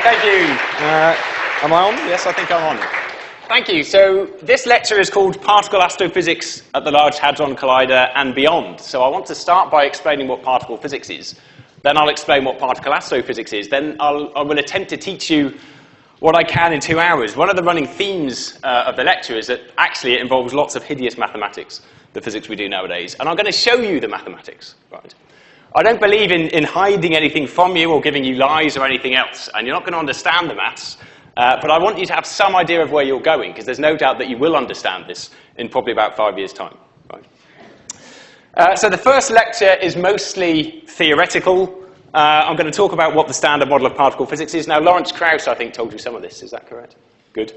Okay, thank you. Am I on? Yes, I think I'm on. Thank you. So this lecture is called Particle Astrophysics at the Large Hadron Collider and Beyond. So I want to start by explaining what particle physics is. Then I'll explain what particle astrophysics is. Then I will attempt to teach you what I can in 2 hours. One of the running themes of the lecture is that actually it involves lots of hideous mathematics, the physics we do nowadays. And I'm going to show you the mathematics. Right? I don't believe in hiding anything from you or giving you lies or anything else. And you're not going to understand the maths. But I want you to have some idea of where you're going, because there's no doubt that you will understand this in probably about 5 years' time. Right? So the first lecture is mostly theoretical. I'm going to talk about what the standard model of particle physics is. Now, Lawrence Krauss, I think, told you some of this. Is that correct? Good.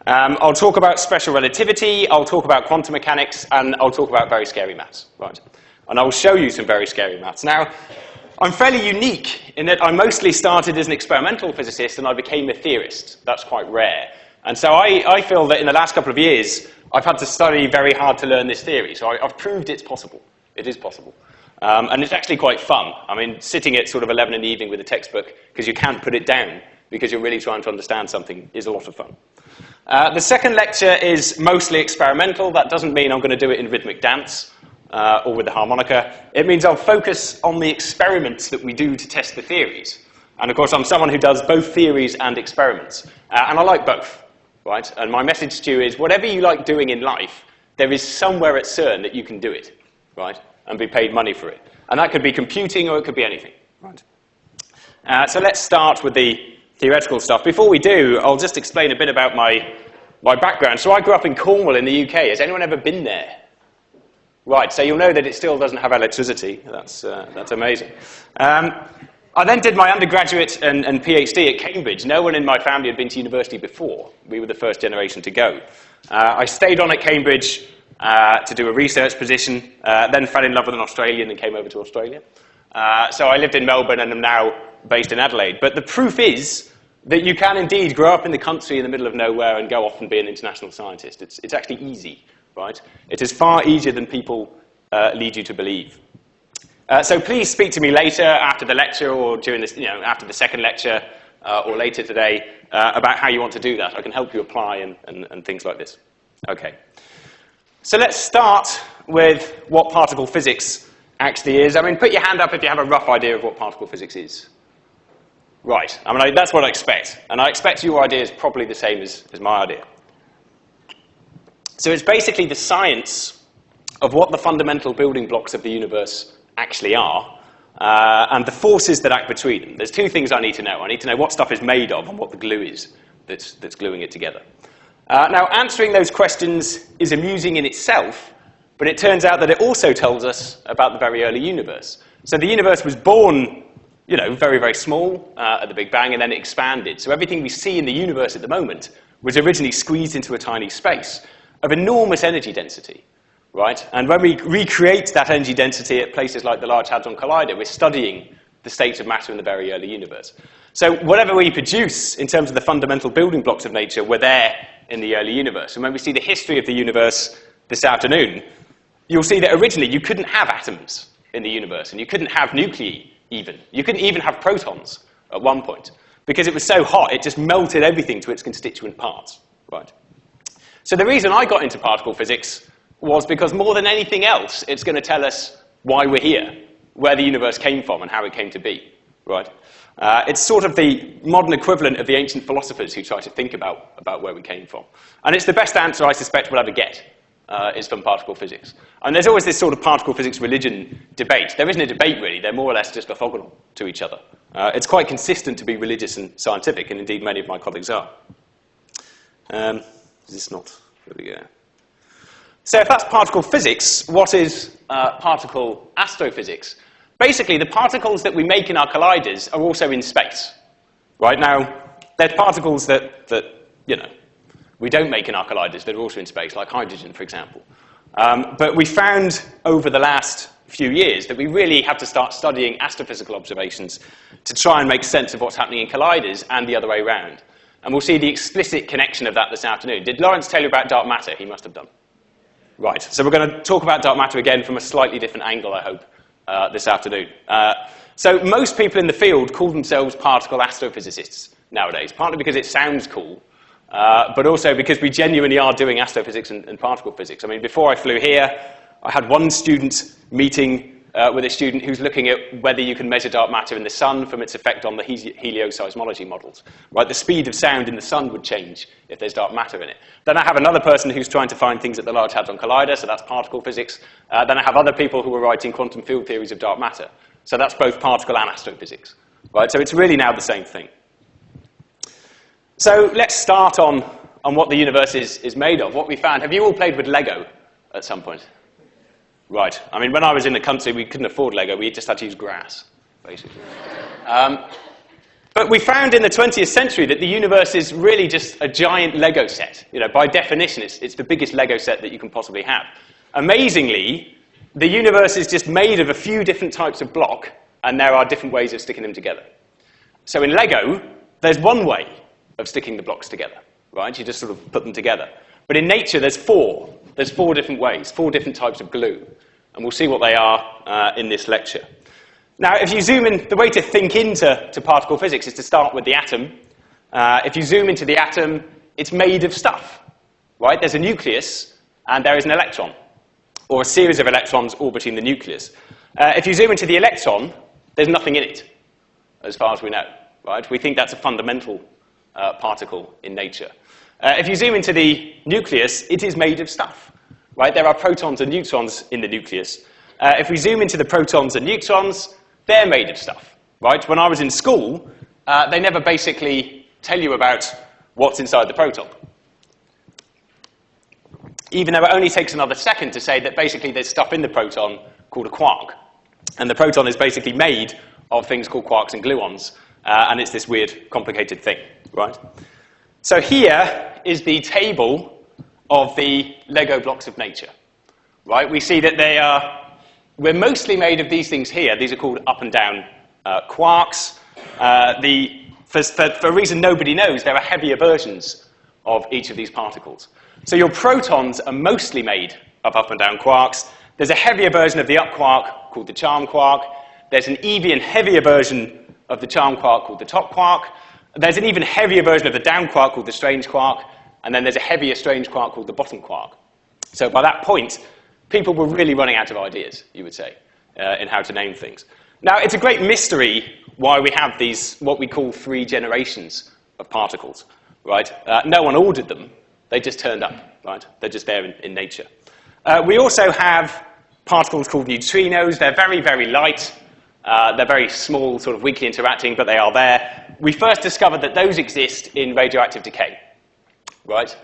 I'll talk about special relativity, I'll talk about quantum mechanics, and I'll talk about very scary maths. Right? And I'll show you some very scary maths. Now, I'm fairly unique in that I mostly started as an experimental physicist and I became a theorist. That's quite rare. And so I feel that in the last couple of years, I've had to study very hard to learn this theory. So I've proved it's possible. It is possible. And it's actually quite fun. I mean, sitting at sort of 11 in the evening with a textbook because you can't put it down because you're really trying to understand something is a lot of fun. The second lecture is mostly experimental. That doesn't mean I'm going to do it in rhythmic dance. Or with the harmonica. It means I'll focus on the experiments that we do to test the theories. And of course, I'm someone who does both theories and experiments. And I like both, right? And my message to you is, whatever you like doing in life, there is somewhere at CERN that you can do it, right? And be paid money for it. And that could be computing or it could be anything, right? So let's start with the theoretical stuff. Before we do, I'll just explain a bit about my background. So I grew up in Cornwall in the UK. Has anyone ever been there? Right, so you'll know that it still doesn't have electricity. That's amazing. I then did my undergraduate and PhD at Cambridge. No one in my family had been to university before. We were the first generation to go. I stayed on at Cambridge to do a research position, then fell in love with an Australian and came over to Australia. So I lived in Melbourne and am now based in Adelaide. But the proof is that you can indeed grow up in the country in the middle of nowhere and go off and be an international scientist. It's actually easy. Right? It is far easier than people lead you to believe. So please speak to me later after the lecture or during this, after the second lecture or later today about how you want to do that. I can help you apply and things like this. Okay. So let's start with what particle physics actually is. I mean, put your hand up if you have a rough idea of what particle physics is. Right. I mean, that's what I expect. And I expect your idea is probably the same as my idea. So it's basically the science of what the fundamental building blocks of the universe actually are, and the forces that act between them. There's two things I need to know. I need to know what stuff is made of and what the glue is that's gluing it together. Now, answering those questions is amusing in itself, but it turns out that it also tells us about the very early universe. So the universe was born, very, very small at the Big Bang, and then it expanded. So everything we see in the universe at the moment was originally squeezed into a tiny space of enormous energy density, right? And when we recreate that energy density at places like the Large Hadron Collider, we're studying the state of matter in the very early universe. So whatever we produce in terms of the fundamental building blocks of nature were there in the early universe. And when we see the history of the universe this afternoon, you'll see that originally you couldn't have atoms in the universe, and you couldn't have nuclei even. You couldn't even have protons at one point, because it was so hot, it just melted everything to its constituent parts, right? So the reason I got into particle physics was because more than anything else, it's going to tell us why we're here, where the universe came from and how it came to be, right? It's sort of the modern equivalent of the ancient philosophers who try to think about where we came from. And it's the best answer I suspect we'll ever get, is from particle physics. And there's always this sort of particle physics religion debate. There isn't a debate, really. They're more or less just orthogonal to each other. It's quite consistent to be religious and scientific, and indeed many of my colleagues are. Is this not? There we go. So if that's particle physics, what is particle astrophysics? Basically, the particles that we make in our colliders are also in space. Right now, they're particles that we don't make in our colliders that are also in space, like hydrogen, for example. But we found over the last few years that we really have to start studying astrophysical observations to try and make sense of what's happening in colliders and the other way around. And we'll see the explicit connection of that this afternoon. Did Lawrence tell you about dark matter? He must have done. Right, so we're going to talk about dark matter again from a slightly different angle, I hope, this afternoon. So most people in the field call themselves particle astrophysicists nowadays, partly because it sounds cool, but also because we genuinely are doing astrophysics and particle physics. I mean, before I flew here, I had one student meeting with a student who's looking at whether you can measure dark matter in the sun from its effect on the helioseismology models. Right? The speed of sound in the sun would change if there's dark matter in it. Then I have another person who's trying to find things at the Large Hadron Collider, so that's particle physics. Then I have other people who are writing quantum field theories of dark matter. So that's both particle and astrophysics. Right? So it's really now the same thing. So let's start on what the universe is made of, what we found. Have you all played with Lego at some point? Right. I mean, when I was in the country, we couldn't afford Lego. We just had to use grass, basically. But we found in the 20th century that the universe is really just a giant Lego set. You know, by definition, it's the biggest Lego set that you can possibly have. Amazingly, the universe is just made of a few different types of block, and there are different ways of sticking them together. So in Lego, there's one way of sticking the blocks together, right? You just sort of put them together. But in nature, there's four. There's 4 different ways, 4 different types of glue. And we'll see what they are in this lecture. Now, if you zoom in, the way to think into particle physics is to start with the atom. If you zoom into the atom, it's made of stuff, right? There's a nucleus, and there is an electron, or a series of electrons orbiting the nucleus. If you zoom into the electron, there's nothing in it, as far as we know, right? We think that's a fundamental particle in nature. If you zoom into the nucleus, it is made of stuff, right? There are protons and neutrons in the nucleus. If we zoom into the protons and neutrons, they're made of stuff, right? When I was in school, they never basically tell you about what's inside the proton. Even though it only takes another second to say that basically there's stuff in the proton called a quark. And the proton is basically made of things called quarks and gluons. And it's this weird, complicated thing, right? So here is the table of the Lego blocks of nature, right? We see that we're mostly made of these things here. These are called up and down quarks. For a reason nobody knows, there are heavier versions of each of these particles. So your protons are mostly made of up and down quarks. There's a heavier version of the up quark called the charm quark. There's an even heavier version of the charm quark called the top quark. There's an even heavier version of the down quark called the strange quark, and then there's a heavier strange quark called the bottom quark. So by that point, people were really running out of ideas, you would say, in how to name things. Now, it's a great mystery why we have these, what we call 3 generations of particles, right? No one ordered them. They just turned up, right? They're just there in nature. We also have particles called neutrinos. They're very, very light. They're very small, sort of weakly interacting, but they are there. We first discovered that those exist in radioactive decay, right?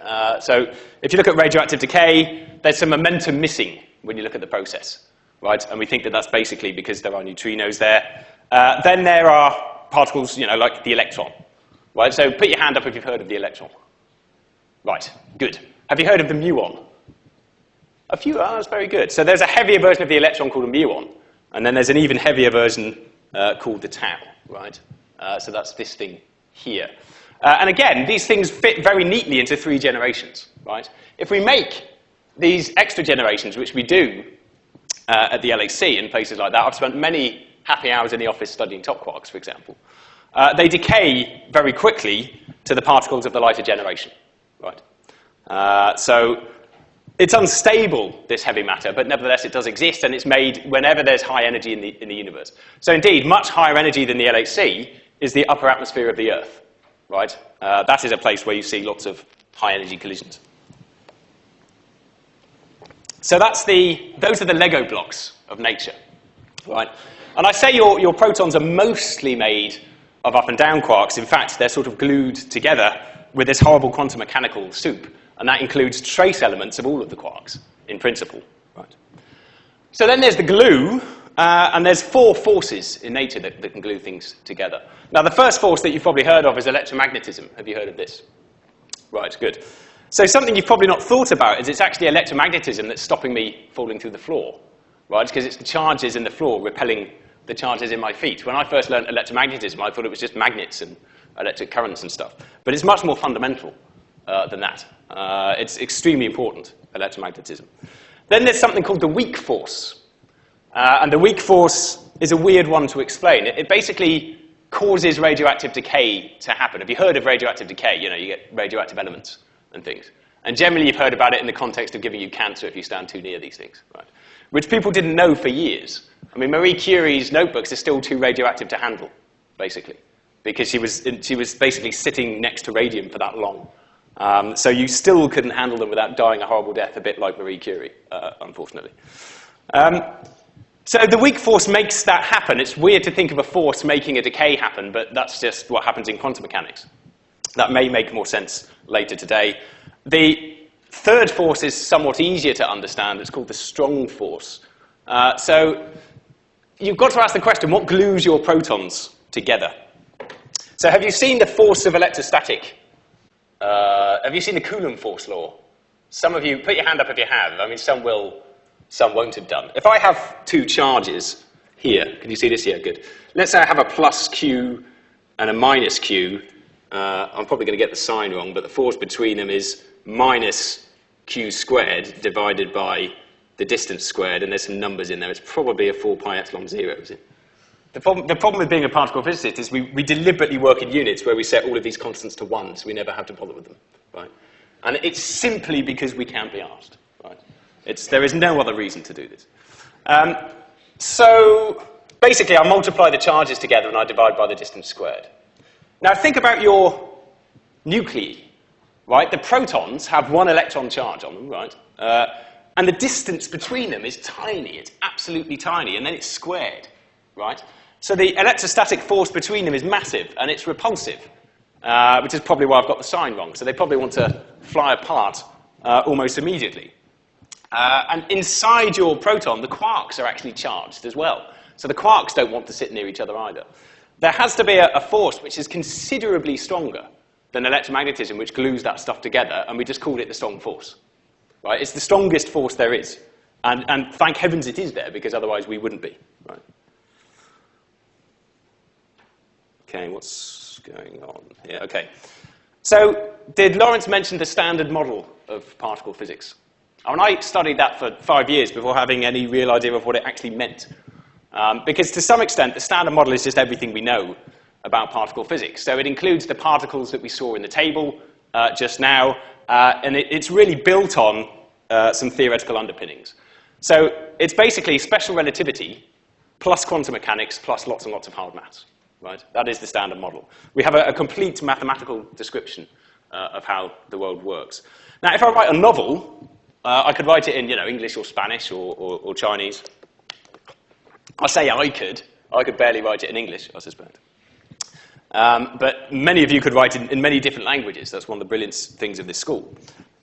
So if you look at radioactive decay, there's some momentum missing when you look at the process, right? And we think that that's basically because there are neutrinos there. Then there are particles, you know, like the electron, right? So put your hand up if you've heard of the electron. Right, good. Have you heard of the muon? A few, that's very good. So there's a heavier version of the electron called a muon, and then there's an even heavier version called the tau, right? So that's this thing here. And again, these things fit very neatly into 3 generations, right? If we make these extra generations, which we do at the LHC and places like that, I've spent many happy hours in the office studying top quarks, for example. They decay very quickly to the particles of the lighter generation, right? So it's unstable, this heavy matter, but nevertheless it does exist, and it's made whenever there's high energy in the universe. So indeed, much higher energy than the LHC is the upper atmosphere of the Earth, right? That is a place where you see lots of high energy collisions. So those are the Lego blocks of nature, right? And I say your protons are mostly made of up and down quarks. In fact, they're sort of glued together with this horrible quantum mechanical soup, and that includes trace elements of all of the quarks, in principle, right? So then there's the glue, and there's 4 forces in nature that can glue things together. Now, the first force that you've probably heard of is electromagnetism. Have you heard of this? Right, good. So something you've probably not thought about is it's actually electromagnetism that's stopping me falling through the floor, right? Because it's the charges in the floor repelling the charges in my feet. When I first learned electromagnetism, I thought it was just magnets and electric currents and stuff. But it's much more fundamental than that. It's extremely important, electromagnetism. Then there's something called the weak force. And the weak force is a weird one to explain. It basically causes radioactive decay to happen. Have you heard of radioactive decay? You know, you get radioactive elements and things. And generally you've heard about it in the context of giving you cancer if you stand too near these things, right? Which people didn't know for years. I mean, Marie Curie's notebooks are still too radioactive to handle, basically, because she was basically sitting next to radium for that long. So you still couldn't handle them without dying a horrible death, a bit like Marie Curie, unfortunately. So the weak force makes that happen. It's weird to think of a force making a decay happen, but that's just what happens in quantum mechanics. That may make more sense later today. The third force is somewhat easier to understand. It's called the strong force. So you've got to ask the question, what glues your protons together? So have you seen the force of electrostatic? Have you seen the Coulomb force law? Some of you, put your hand up if you have. I mean, some will, some won't have done. If I have two charges here, can you see this? Yeah, good. Let's say I have a plus Q and a minus Q. I'm probably going to get the sign wrong, but the force between them is minus Q squared divided by the distance squared, and there's some numbers in there. It's probably a 4 pi epsilon 0, is it? The problem with being a particle physicist is we deliberately work in units where we set all of these constants to 1, so we never have to bother with them, right? And it's simply because we can't be asked, right? There is no other reason to do this. So basically, I multiply the charges together and I divide by the distance squared. Now think about your nuclei, right? The protons have 1 electron charge on them, right? And the distance between them is tiny. It's absolutely tiny, and then it's squared, right? So the electrostatic force between them is massive, and it's repulsive, which is probably why I've got the sign wrong. So they probably want to fly apart almost immediately. And inside your proton, the quarks are actually charged as well. So the quarks don't want to sit near each other either. There has to be a force which is considerably stronger than electromagnetism, which glues that stuff together, and we just called it the strong force. Right? It's the strongest force there is. And thank heavens it is there, because otherwise we wouldn't be. Right? Okay, what's going on here? Okay. So, did Lawrence mention the standard model of particle physics? And I studied that for 5 years before having any real idea of what it actually meant. Because to some extent, the standard model is just everything we know about particle physics. So it includes the particles that we saw in the table just now, and it's really built on some theoretical underpinnings. So it's basically special relativity plus quantum mechanics plus lots and lots of hard maths. Right? That is the standard model. We have a complete mathematical description of how the world works. Now, if I write a novel, I could write it in English or Spanish or Chinese. I say I could. I could barely write it in English, I suspect. But many of you could write in many different languages. That's one of the brilliant things of this school.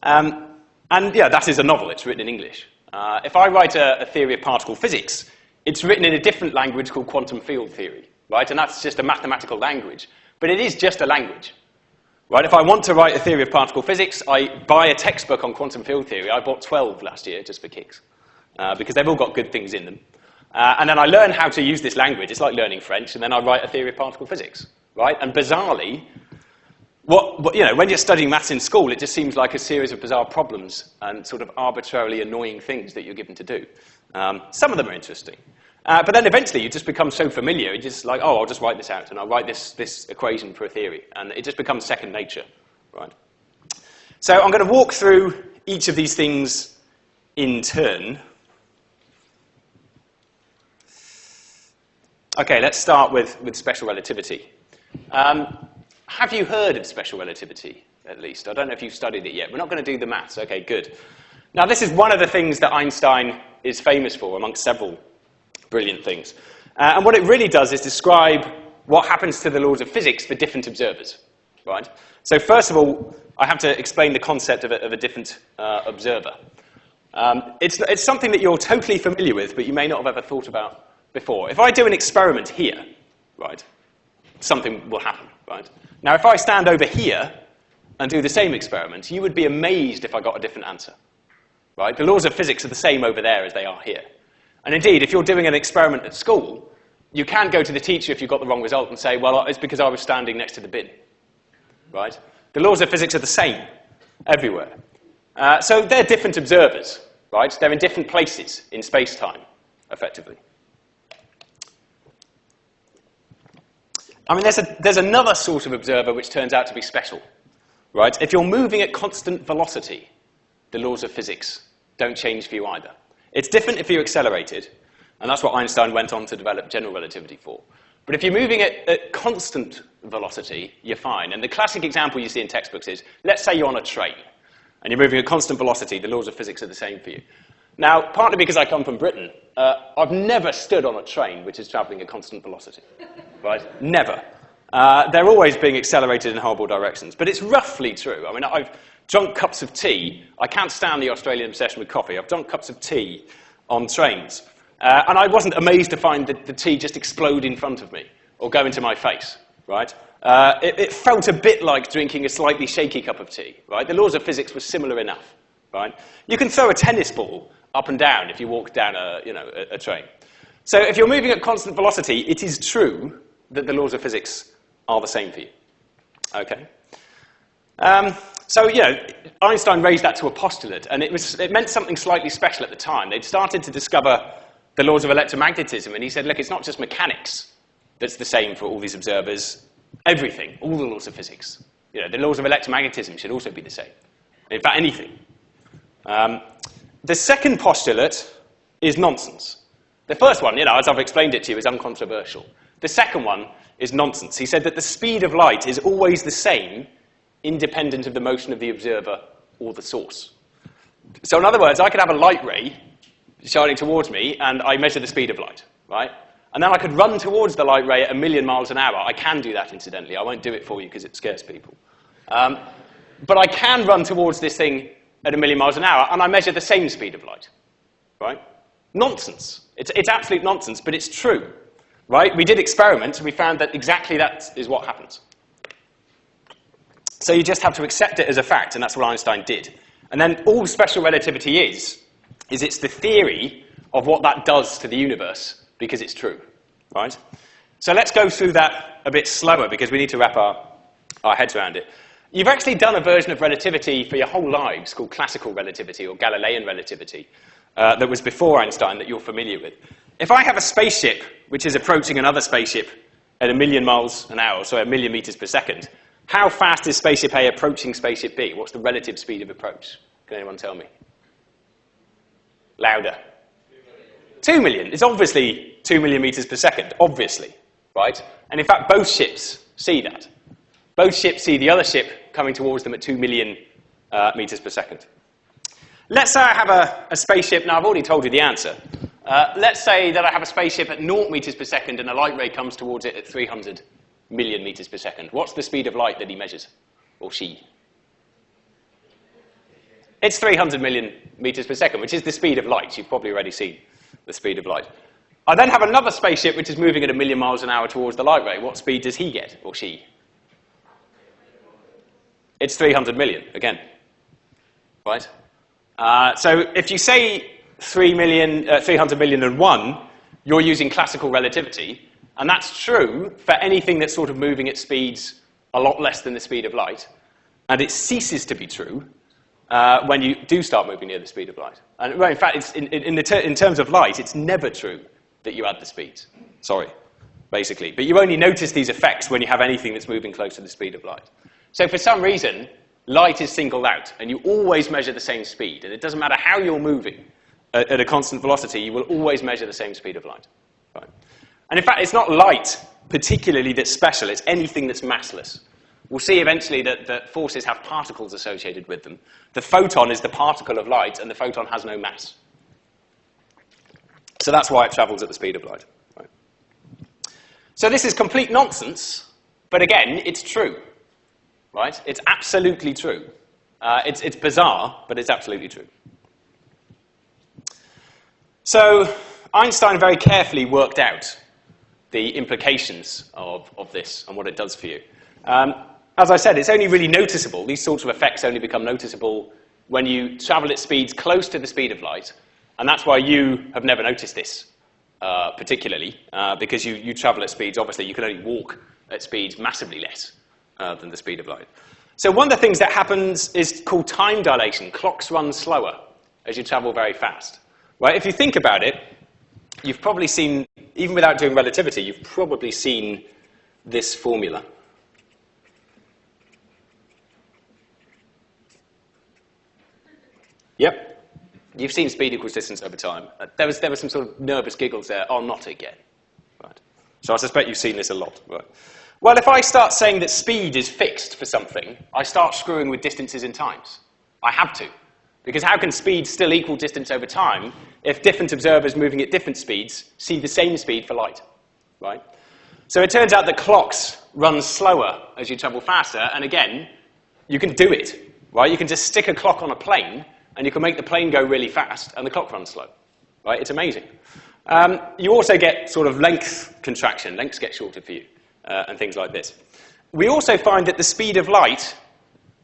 And yeah, that is a novel. It's written in English. If I write a theory of particle physics, it's written in a different language called quantum field theory. Right? And that's just a mathematical language. But it is just a language. Right? If I want to write a theory of particle physics, I buy a textbook on quantum field theory. I bought 12 last year just for kicks, because they've all got good things in them. And then I learn how to use this language. It's like learning French, and then I write a theory of particle physics. Right? And bizarrely, when you're studying maths in school, it just seems like a series of bizarre problems and sort of arbitrarily annoying things that you're given to do. Some of them are interesting. But then eventually you just become so familiar, you're just like, oh, I'll just write this out, and I'll write this equation for a theory. And it just becomes second nature, right? So I'm going to walk through each of these things in turn. Okay, let's start with special relativity. Have you heard of special relativity, at least? I don't know if you've studied it yet. We're not going to do the maths. Okay, good. Now, this is one of the things that Einstein is famous for, amongst several brilliant things. And what it really does is describe what happens to the laws of physics for different observers, right? So first of all, I have to explain the concept of a different observer. It's something that you're totally familiar with, but you may not have ever thought about before. If I do an experiment here, right, something will happen, right? Now, if I stand over here and do the same experiment, you would be amazed if I got a different answer, right? The laws of physics are the same over there as they are here. And indeed, if you're doing an experiment at school, you can go to the teacher if you've got the wrong result and say, well, it's because I was standing next to the bin, right? The laws of physics are the same everywhere. So they're different observers, right? They're in different places in space-time. effectively. I mean, there's another sort of observer which turns out to be special, right? If you're moving at constant velocity, the laws of physics don't change for you either. It's different if you're accelerated, and that's what Einstein went on to develop general relativity for. But if you're moving at constant velocity, you're fine. And the classic example you see in textbooks is, let's say you're on a train, and you're moving at constant velocity, the laws of physics are the same for you. Now, partly because I come from Britain, I've never stood on a train which is traveling at constant velocity, right? Never. They're always being accelerated in horrible directions. But it's roughly true. I mean, I've drunk cups of tea. I can't stand the Australian obsession with coffee. I've drunk cups of tea on trains. And I wasn't amazed to find the tea just explode in front of me or go into my face, right? It felt a bit like drinking a slightly shaky cup of tea, right? The laws of physics were similar enough, right? You can throw a tennis ball up and down if you walk down a train. So if you're moving at constant velocity, it is true that the laws of physics are the same for you, okay? So, Einstein raised that to a postulate, and it meant something slightly special at the time. They'd started to discover the laws of electromagnetism, and he said, look, it's not just mechanics that's the same for all these observers. Everything, all the laws of physics. The laws of electromagnetism should also be the same. In fact, anything. The second postulate is nonsense. The first one, as I've explained it to you, is uncontroversial. The second one is nonsense. He said that the speed of light is always the same, independent of the motion of the observer or the source. So in other words, I could have a light ray shining towards me, and I measure the speed of light, right? And then I could run towards the light ray at 1,000,000 miles an hour. I can do that, incidentally. I won't do it for you because it scares people. But I can run towards this thing at 1,000,000 miles an hour, and I measure the same speed of light, right? Nonsense. It's absolute nonsense, but it's true, right? We did experiments, and we found that exactly that is what happens. So you just have to accept it as a fact, and that's what Einstein did. And then all special relativity is it's the theory of what that does to the universe because it's true, right? So let's go through that a bit slower because we need to wrap our heads around it. You've actually done a version of relativity for your whole lives called classical relativity or Galilean relativity that was before Einstein that you're familiar with. If I have a spaceship which is approaching another spaceship at 1,000,000 miles an hour, so 1,000,000 meters per second, how fast is spaceship A approaching spaceship B? What's the relative speed of approach? Can anyone tell me? Louder. 2 million. It's obviously 2,000,000 meters per second, obviously, right? And in fact, both ships see that. Both ships see the other ship coming towards them at 2 million meters per second. Let's say I have a spaceship. Now, I've already told you the answer. Let's say that I have a spaceship at 0 meters per second and a light ray comes towards it at 300 million meters per second. What's the speed of light that he measures, or she? It's 300 million meters per second, which is the speed of light. You've probably already seen the speed of light. I then have another spaceship which is moving at 1,000,000 miles an hour towards the light ray. What speed does he get, or she? It's 300 million, again. Right? So if you say 300 million and 1, you're using classical relativity, and that's true for anything that's sort of moving at speeds a lot less than the speed of light, and it ceases to be true when you do start moving near the speed of light. And well, in fact, it's in terms of light, it's never true that you add the speeds. Sorry, basically. But you only notice these effects when you have anything that's moving close to the speed of light. So for some reason, light is singled out, and you always measure the same speed. And it doesn't matter how you're moving at a constant velocity, you will always measure the same speed of light. Right? And in fact, it's not light particularly that's special. It's anything that's massless. We'll see eventually that forces have particles associated with them. The photon is the particle of light, and the photon has no mass. So that's why it travels at the speed of light. Right? So this is complete nonsense, but again, it's true. Right? It's absolutely true. It's bizarre, but it's absolutely true. So Einstein very carefully worked out the implications of this and what it does for you. As I said, it's only really noticeable. These sorts of effects only become noticeable when you travel at speeds close to the speed of light, and that's why you have never noticed this particularly, because you travel at speeds, obviously, you can only walk at speeds massively less than the speed of light. So one of the things that happens is called time dilation. Clocks run slower as you travel very fast. Right? If you think about it, you've probably seen, even without doing relativity, you've probably seen this formula. Yep. You've seen speed equals distance over time. There was some sort of nervous giggles there. Oh, not again. Right. So I suspect you've seen this a lot. Right. Well, if I start saying that speed is fixed for something, I start screwing with distances and times. I have to. Because how can speed still equal distance over time if different observers moving at different speeds see the same speed for light? Right? So it turns out that clocks run slower as you travel faster, and again, you can do it. Right? You can just stick a clock on a plane, and you can make the plane go really fast, and the clock runs slow. Right? It's amazing. You also get sort of length contraction. Lengths get shorter for you, and things like this. We also find that the speed of light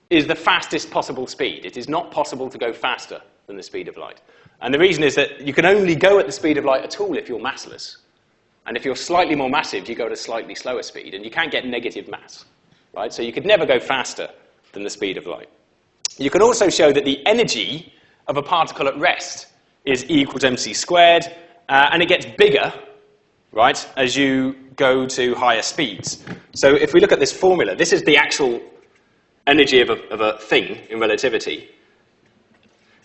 is the fastest possible speed. It is not possible to go faster than the speed of light. And the reason is that you can only go at the speed of light at all if you're massless. And if you're slightly more massive, you go at a slightly slower speed, and you can't get negative mass. Right? So you could never go faster than the speed of light. You can also show that the energy of a particle at rest is E equals mc squared, and it gets bigger, right, as you go to higher speeds. So if we look at this formula, this is the actual energy of a thing in relativity.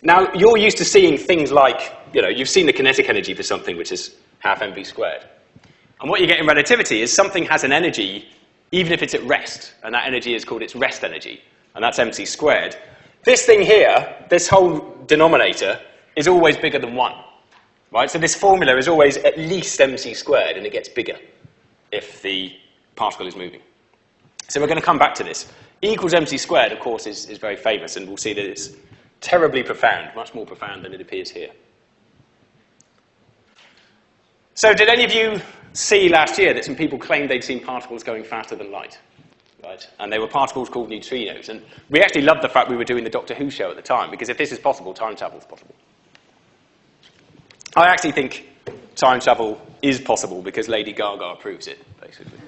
Now, you're used to seeing things like, you've seen the kinetic energy for something, which is half mv squared. And what you get in relativity is something has an energy, even if it's at rest, and that energy is called its rest energy, and that's mc squared. This thing here, this whole denominator, is always bigger than 1. Right? So this formula is always at least mc squared, and it gets bigger if the particle is moving. So we're going to come back to this. E equals mc squared, of course, is very famous, and we'll see that it's terribly profound, much more profound than it appears here. So did any of you see last year that some people claimed they'd seen particles going faster than light? Right? And they were particles called neutrinos. And we actually loved the fact we were doing the Doctor Who show at the time, because if this is possible, time travel is possible. I actually think time travel is possible because Lady Gaga proves it, basically.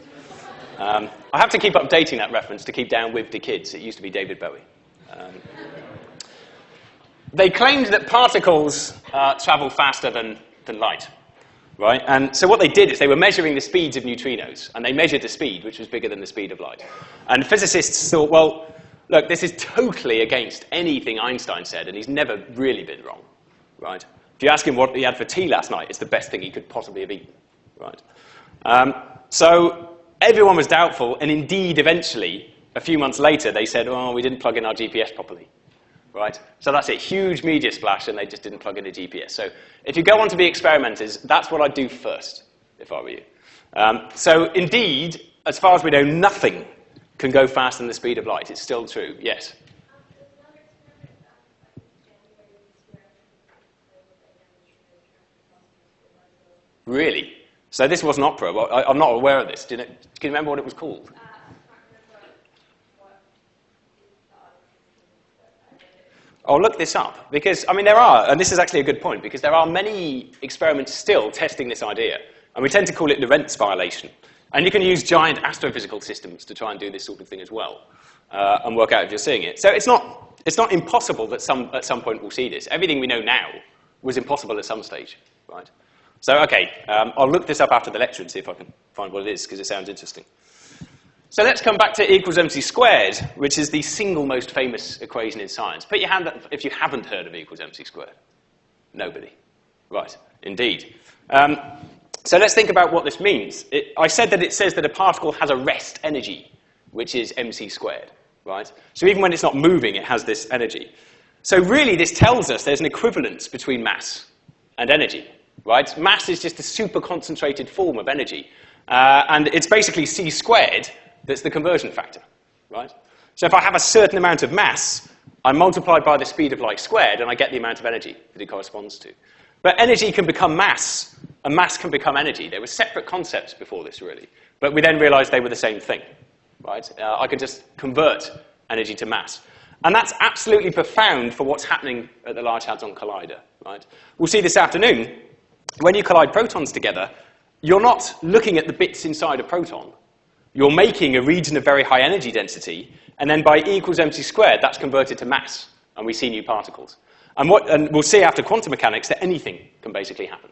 I have to keep updating that reference to keep down with the kids. It used to be David Bowie. They claimed that particles travel faster than light. Right? And so what they did is they were measuring the speeds of neutrinos, and they measured the speed, which was bigger than the speed of light. And physicists thought, well, look, this is totally against anything Einstein said, and he's never really been wrong. Right? If you ask him what he had for tea last night, it's the best thing he could possibly have eaten. Right? So everyone was doubtful, and indeed, eventually, a few months later, they said, oh, we didn't plug in our GPS properly. Right? So that's it, huge media splash, and they just didn't plug in a GPS. So if you go on to be experimenters, that's what I'd do first, if I were you. So indeed, as far as we know, nothing can go faster than the speed of light. It's still true, yes? Really? So this was an opera. Well, I'm not aware of this. Can you remember what it was called? I'll look this up, because, I mean, there are, and this is actually a good point, because there are many experiments still testing this idea, and we tend to call it Lorentz violation. And you can use giant astrophysical systems to try and do this sort of thing as well, and work out if you're seeing it. So it's not impossible that at some point we'll see this. Everything we know now was impossible at some stage, right? So, okay, I'll look this up after the lecture and see if I can find what it is, because it sounds interesting. So let's come back to E equals mc squared, which is the single most famous equation in science. Put your hand up if you haven't heard of E equals mc squared. Nobody. Right, indeed. So let's think about what this means. I said that it says that a particle has a rest energy, which is mc squared. Right? So even when it's not moving, it has this energy. So really, this tells us there's an equivalence between mass and energy. Right? Mass is just a super concentrated form of energy. And it's basically c squared that's the conversion factor, right? So if I have a certain amount of mass, I multiply by the speed of light squared, and I get the amount of energy that it corresponds to. But energy can become mass, and mass can become energy. They were separate concepts before this, really. But we then realized they were the same thing, right? I could just convert energy to mass. And that's absolutely profound for what's happening at the Large Hadron Collider, right? We'll see this afternoon, when you collide protons together, you're not looking at the bits inside a proton. You're making a region of very high energy density, and then by E equals mc squared, that's converted to mass, and we see new particles. And we'll see after quantum mechanics that anything can basically happen.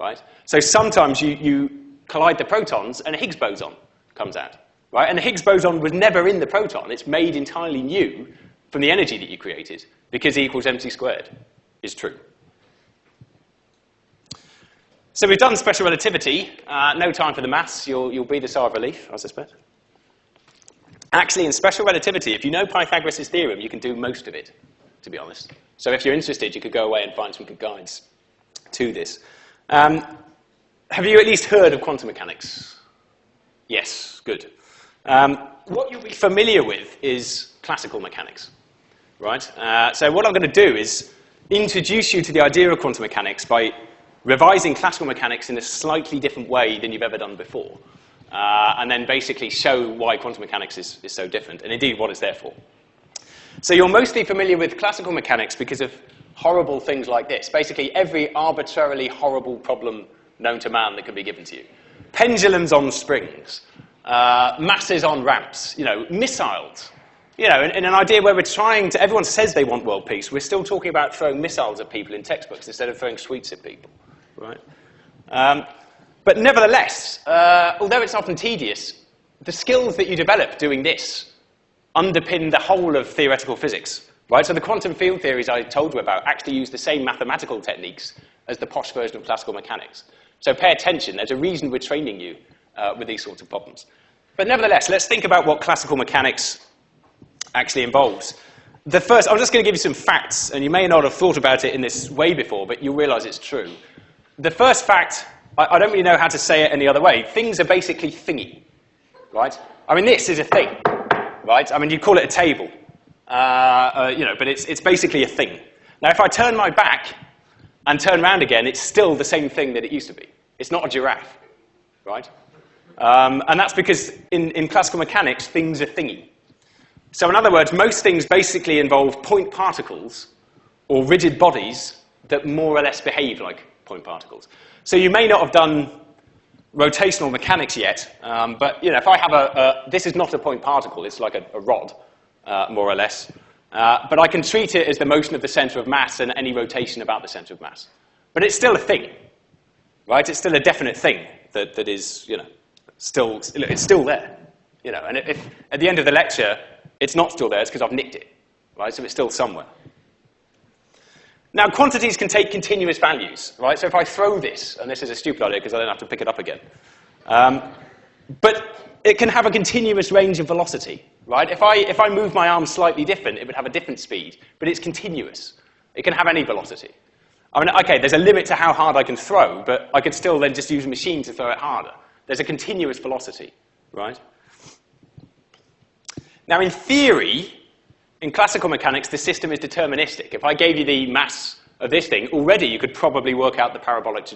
right? So sometimes you collide the protons and a Higgs boson comes out, right? And the Higgs boson was never in the proton. It's made entirely new from the energy that you created because E equals mc squared is true. So we've done special relativity. No time for the maths. You'll breathe a sigh of relief, I suspect. Actually, in special relativity, if you know Pythagoras' theorem, you can do most of it, to be honest. So if you're interested, you could go away and find some good guides to this. Have you at least heard of quantum mechanics? Yes, good. What you'll be familiar with is classical mechanics, right? So what I'm going to do is introduce you to the idea of quantum mechanics by revising classical mechanics in a slightly different way than you've ever done before, and then basically show why quantum mechanics is so different, and indeed what it's there for. So you're mostly familiar with classical mechanics because of horrible things like this. Basically, every arbitrarily horrible problem known to man that can be given to you. Pendulums on springs, masses on ramps, missiles. In an idea where we're trying to, everyone says they want world peace, we're still talking about throwing missiles at people in textbooks instead of throwing sweets at people, right? But nevertheless, although it's often tedious, the skills that you develop doing this underpin the whole of theoretical physics, right? So the quantum field theories I told you about actually use the same mathematical techniques as the posh version of classical mechanics. So pay attention, there's a reason we're training you with these sorts of problems. But nevertheless, let's think about what classical mechanics actually involves. I'm just going to give you some facts, and you may not have thought about it in this way before, but you'll realize it's true. The first fact, I don't really know how to say it any other way. Things are basically thingy, right? I mean, this is a thing, right? I mean, you call it a table, but it's basically a thing. Now, if I turn my back and turn around again, it's still the same thing that it used to be. It's not a giraffe, right? And that's because in classical mechanics, things are thingy. So in other words, most things basically involve point particles or rigid bodies that more or less behave like point particles. So you may not have done rotational mechanics yet, but if I have this is not a point particle, it's like a rod, more or less. But I can treat it as the motion of the center of mass and any rotation about the center of mass. But it's still a thing, right? It's still a definite thing that is, it's still there. And if at the end of the lecture it's not still there, it's because I've nicked it, right? So it's still somewhere. Now, quantities can take continuous values, right? So if I throw this, and this is a stupid idea because I don't have to pick it up again, but it can have a continuous range of velocity, right? If I move my arm slightly different, it would have a different speed, but it's continuous. It can have any velocity. I mean, okay, there's a limit to how hard I can throw, but I could still then just use a machine to throw it harder. There's a continuous velocity, right? Now, in theory, in classical mechanics, the system is deterministic. If I gave you the mass of this thing, already you could probably work out the parabolic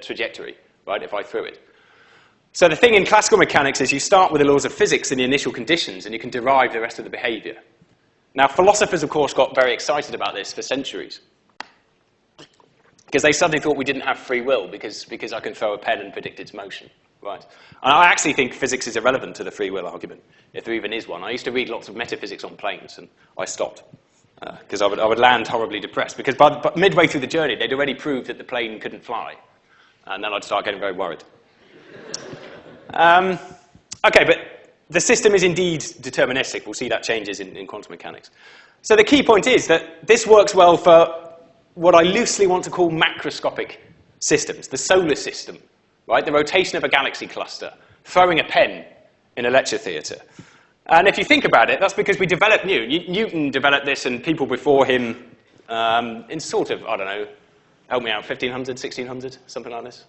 trajectory, right, if I threw it. So the thing in classical mechanics is you start with the laws of physics and the initial conditions, and you can derive the rest of the behavior. Now, philosophers, of course, got very excited about this for centuries, because they suddenly thought we didn't have free will because I can throw a pen and predict its motion. Right. And I actually think physics is irrelevant to the free will argument, if there even is one. I used to read lots of metaphysics on planes, and I stopped, because I would land horribly depressed, because but midway through the journey, they'd already proved that the plane couldn't fly, and then I'd start getting very worried. Okay, but the system is indeed deterministic. We'll see that changes in quantum mechanics. So the key point is that this works well for what I loosely want to call macroscopic systems, the solar system, right? The rotation of a galaxy cluster, throwing a pen in a lecture theatre. And if you think about it, that's because we developed Newton developed this, and people before him in sort of, I don't know, help me out, 1500, 1600, something like this?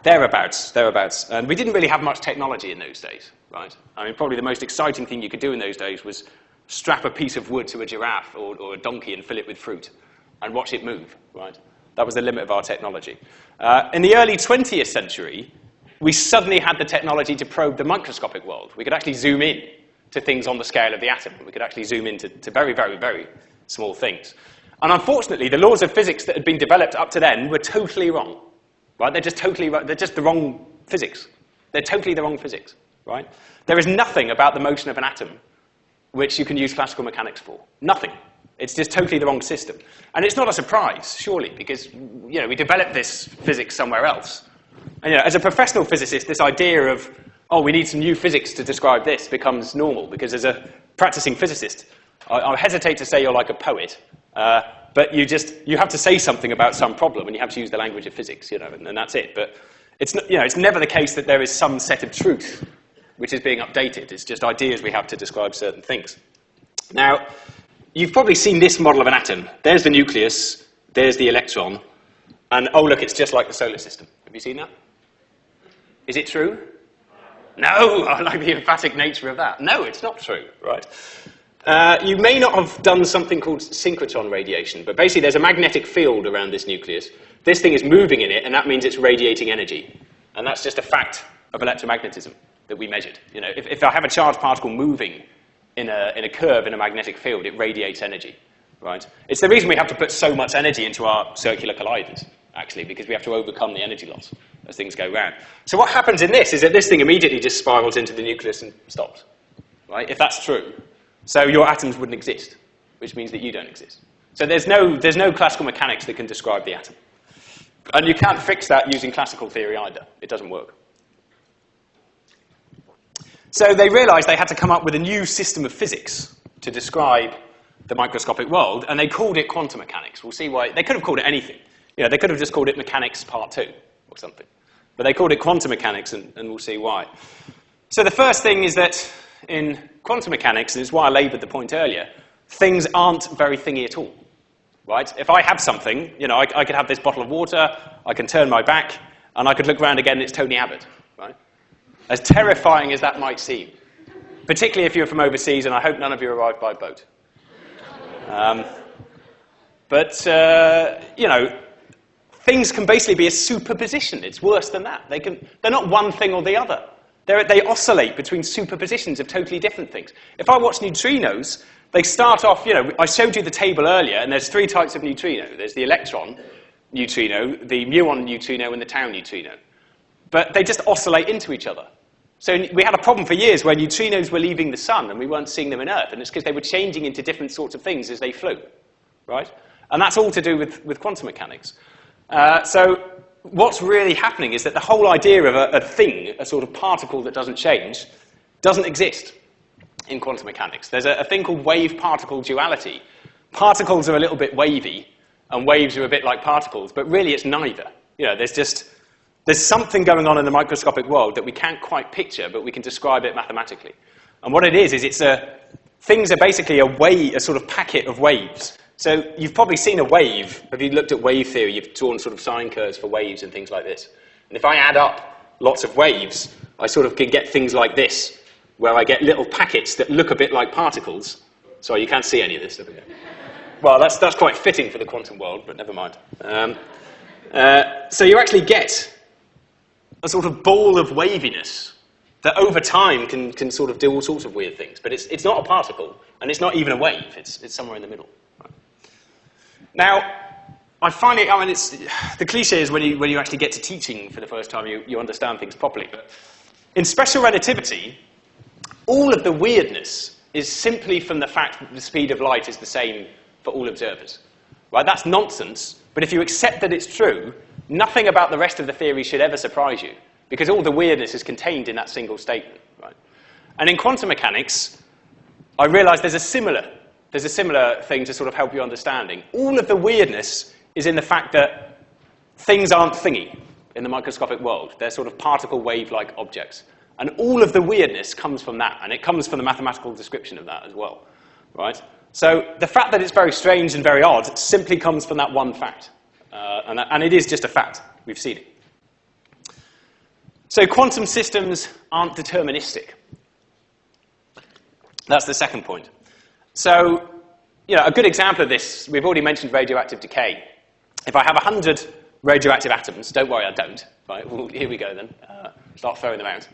Thereabouts. And we didn't really have much technology in those days, right? I mean, probably the most exciting thing you could do in those days was strap a piece of wood to a giraffe or a donkey and fill it with fruit and watch it move, right? That was the limit of our technology. In the early 20th century, we suddenly had the technology to probe the microscopic world. We could actually zoom in to things on the scale of the atom. We could actually zoom into very, very, very small things. And unfortunately, the laws of physics that had been developed up to then were totally wrong. Right? They're just the wrong physics. They're totally the wrong physics. Right? There is nothing about the motion of an atom which you can use classical mechanics for. Nothing. It's just totally the wrong system. And it's not a surprise, surely, because we developed this physics somewhere else. And as a professional physicist, this idea of, oh, we need some new physics to describe this becomes normal, because as a practicing physicist, I hesitate to say you're like a poet, but you have to say something about some problem, and you have to use the language of physics, and that's it. But it's never the case that there is some set of truth which is being updated. It's just ideas we have to describe certain things. Now, you've probably seen this model of an atom. There's the nucleus, there's the electron, and oh, look, it's just like the solar system. Have you seen that? Is it true? No, I like the emphatic nature of that. No, it's not true, right? You may not have done something called synchrotron radiation, but basically there's a magnetic field around this nucleus. This thing is moving in it, and that means it's radiating energy. And that's just a fact of electromagnetism that we measured. If I have a charged particle moving in a curve in a magnetic field, it radiates energy, right? It's the reason we have to put so much energy into our circular colliders, actually, because we have to overcome the energy loss as things go round. So what happens in this is that this thing immediately just spirals into the nucleus and stops, right? If that's true. So your atoms wouldn't exist, which means that you don't exist. So there's no classical mechanics that can describe the atom. And you can't fix that using classical theory either. It doesn't work. So they realized they had to come up with a new system of physics to describe the microscopic world, and they called it quantum mechanics. We'll see why. They could have called it anything. They could have just called it mechanics part 2 or something. But they called it quantum mechanics, and we'll see why. So the first thing is that in quantum mechanics, and it's why I laboured the point earlier, things aren't very thingy at all, right? If I have something, I could have this bottle of water, I can turn my back, and I could look around again, and it's Tony Abbott, right? As terrifying as that might seem, particularly if you're from overseas, and I hope none of you arrived by boat. Things can basically be a superposition. It's worse than that. They're not one thing or the other. They oscillate between superpositions of totally different things. If I watch neutrinos, they start off, I showed you the table earlier, and there's 3 types of neutrino. There's the electron neutrino, the muon neutrino, and the tau neutrino. But they just oscillate into each other. So we had a problem for years where neutrinos were leaving the sun, and we weren't seeing them in Earth, and it's because they were changing into different sorts of things as they flew, right? And that's all to do with quantum mechanics. So what's really happening is that the whole idea of a thing, a sort of particle that doesn't change, doesn't exist in quantum mechanics. There's a thing called wave-particle duality. Particles are a little bit wavy, and waves are a bit like particles, but really it's neither. There's something going on in the microscopic world that we can't quite picture, but we can describe it mathematically. And what it is things are basically a sort of packet of waves. So you've probably seen a wave. Have you looked at wave theory? You've drawn sort of sine curves for waves and things like this. And if I add up lots of waves, I sort of can get things like this, where I get little packets that look a bit like particles. Sorry, you can't see any of this. Well, that's quite fitting for the quantum world, but never mind. So you actually get a sort of ball of waviness that over time can sort of do all sorts of weird things. But it's not a particle, and it's not even a wave. It's somewhere in the middle. Right. Now, I find it, the cliche is when you actually get to teaching for the first time, you understand things properly. But in special relativity, all of the weirdness is simply from the fact that the speed of light is the same for all observers. Right? That's nonsense, but if you accept that it's true, nothing about the rest of the theory should ever surprise you, because all the weirdness is contained in that single statement. Right? And in quantum mechanics, I realize there's a similar thing to sort of help your understanding. All of the weirdness is in the fact that things aren't thingy in the microscopic world. They're sort of particle wave-like objects. And all of the weirdness comes from that, and it comes from the mathematical description of that as well. Right? So the fact that it's very strange and very odd simply comes from that one fact. And it is just a fact. We've seen it. So quantum systems aren't deterministic. That's the second point. So, a good example of this, we've already mentioned radioactive decay. If I have 100 radioactive atoms, don't worry, I don't. Right? Well, here we go then. Start throwing them out.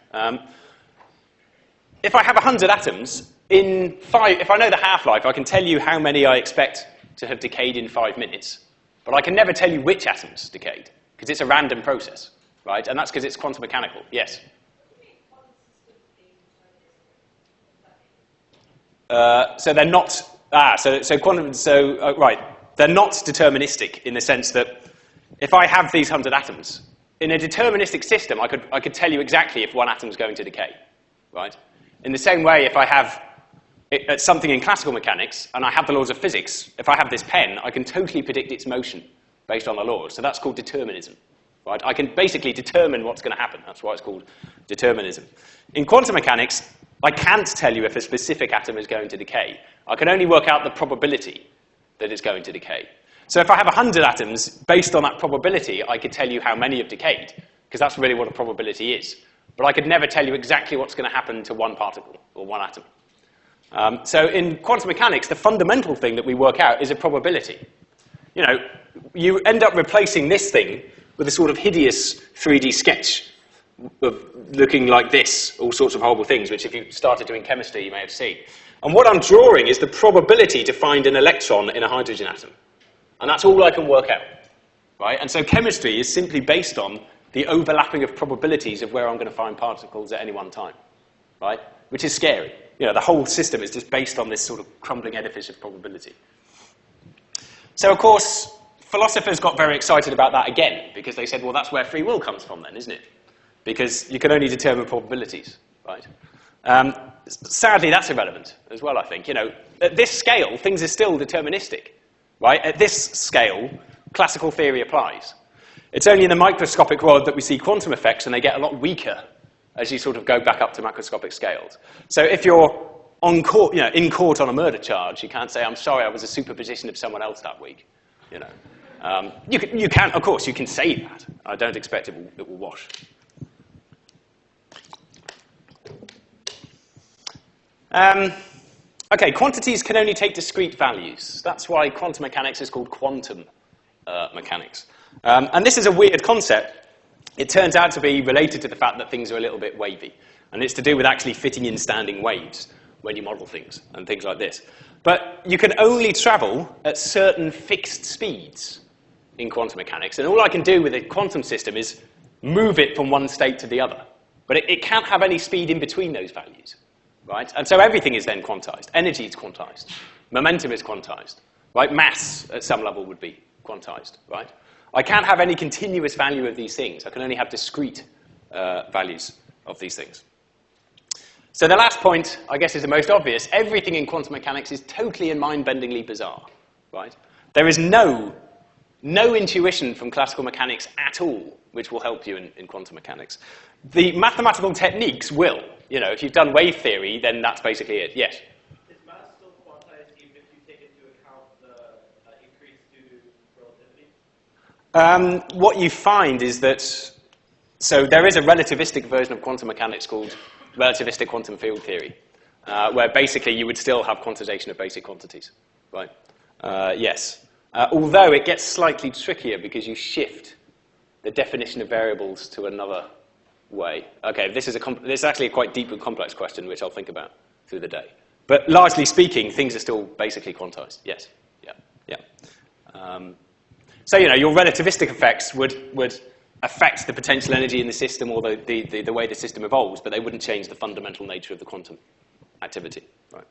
If I have 100 atoms, if I know the half-life, I can tell you how many I expect to have decayed in 5 minutes. But I can never tell you which atoms decayed, because it's a random process, right? And that's because it's quantum mechanical. Yes? So they're not Right, they're not deterministic in the sense that if I have these 100 atoms, in a deterministic system, I could tell you exactly if one atom's going to decay, right? In the same way, if I have something in classical mechanics, and I have the laws of physics, if I have this pen, I can totally predict its motion based on the laws. So that's called determinism, right? I can basically determine what's going to happen. That's why it's called determinism. In quantum mechanics, I can't tell you if a specific atom is going to decay. I can only work out the probability that it's going to decay. So if I have 100 atoms, based on that probability, I could tell you how many have decayed, because that's really what a probability is. But I could never tell you exactly what's going to happen to one particle or one atom. So in quantum mechanics, the fundamental thing that we work out is a probability. You know, you end up replacing this thing with a sort of hideous 3D sketch of looking like this, all sorts of horrible things, which if you started doing chemistry, you may have seen. And what I'm drawing is the probability to find an electron in a hydrogen atom. And that's all I can work out, right? And so chemistry is simply based on the overlapping of probabilities of where I'm going to find particles at any one time, right? Which is scary. You know, the whole system is just based on this sort of crumbling edifice of probability. So, of course, philosophers got very excited about that again, because they said, well, that's where free will comes from then, isn't it? Because you can only determine probabilities, right? Sadly, that's irrelevant as well, I think. You know, at this scale, things are still deterministic, right? At this scale, classical theory applies. It's only in the microscopic world that we see quantum effects, and they get a lot weaker as you sort of go back up to macroscopic scales. So if you're on court, you know, in court on a murder charge, you can't say, I'm sorry, I was a superposition of someone else that week. You know, you can, of course, you can say that. I don't expect it will wash. Okay, quantities can only take discrete values. That's why quantum mechanics is called quantum mechanics. And this is a weird concept. It turns out to be related to the fact that things are a little bit wavy. And it's to do with actually fitting in standing waves when you model things and things like this. But you can only travel at certain fixed speeds in quantum mechanics. And all I can do with a quantum system is move it from one state to the other. But it can't have any speed in between those values, right? And so everything is then quantized. Energy is quantized. Momentum is quantized, right? Mass, at some level, would be quantized, right? I can't have any continuous value of these things. I can only have discrete values of these things. So the last point, I guess, is the most obvious. Everything in quantum mechanics is totally and mind-bendingly bizarre, right? There is no intuition from classical mechanics at all which will help you in quantum mechanics. The mathematical techniques will. You know, if you've done wave theory, then that's basically it. Yes? Is mass still quantized even if you take into account the increase due to relativity? What you find is that, so there is a relativistic version of quantum mechanics called relativistic quantum field theory, where basically you would still have quantization of basic quantities, right? Yes. Although it gets slightly trickier because you shift the definition of variables to another way. Okay, this is actually a quite deep and complex question, which I'll think about through the day. But largely speaking, things are still basically quantized. Yes. Yeah. So, you know, your relativistic effects would affect the potential energy in the system or the way the system evolves, but they wouldn't change the fundamental nature of the quantum activity. Right.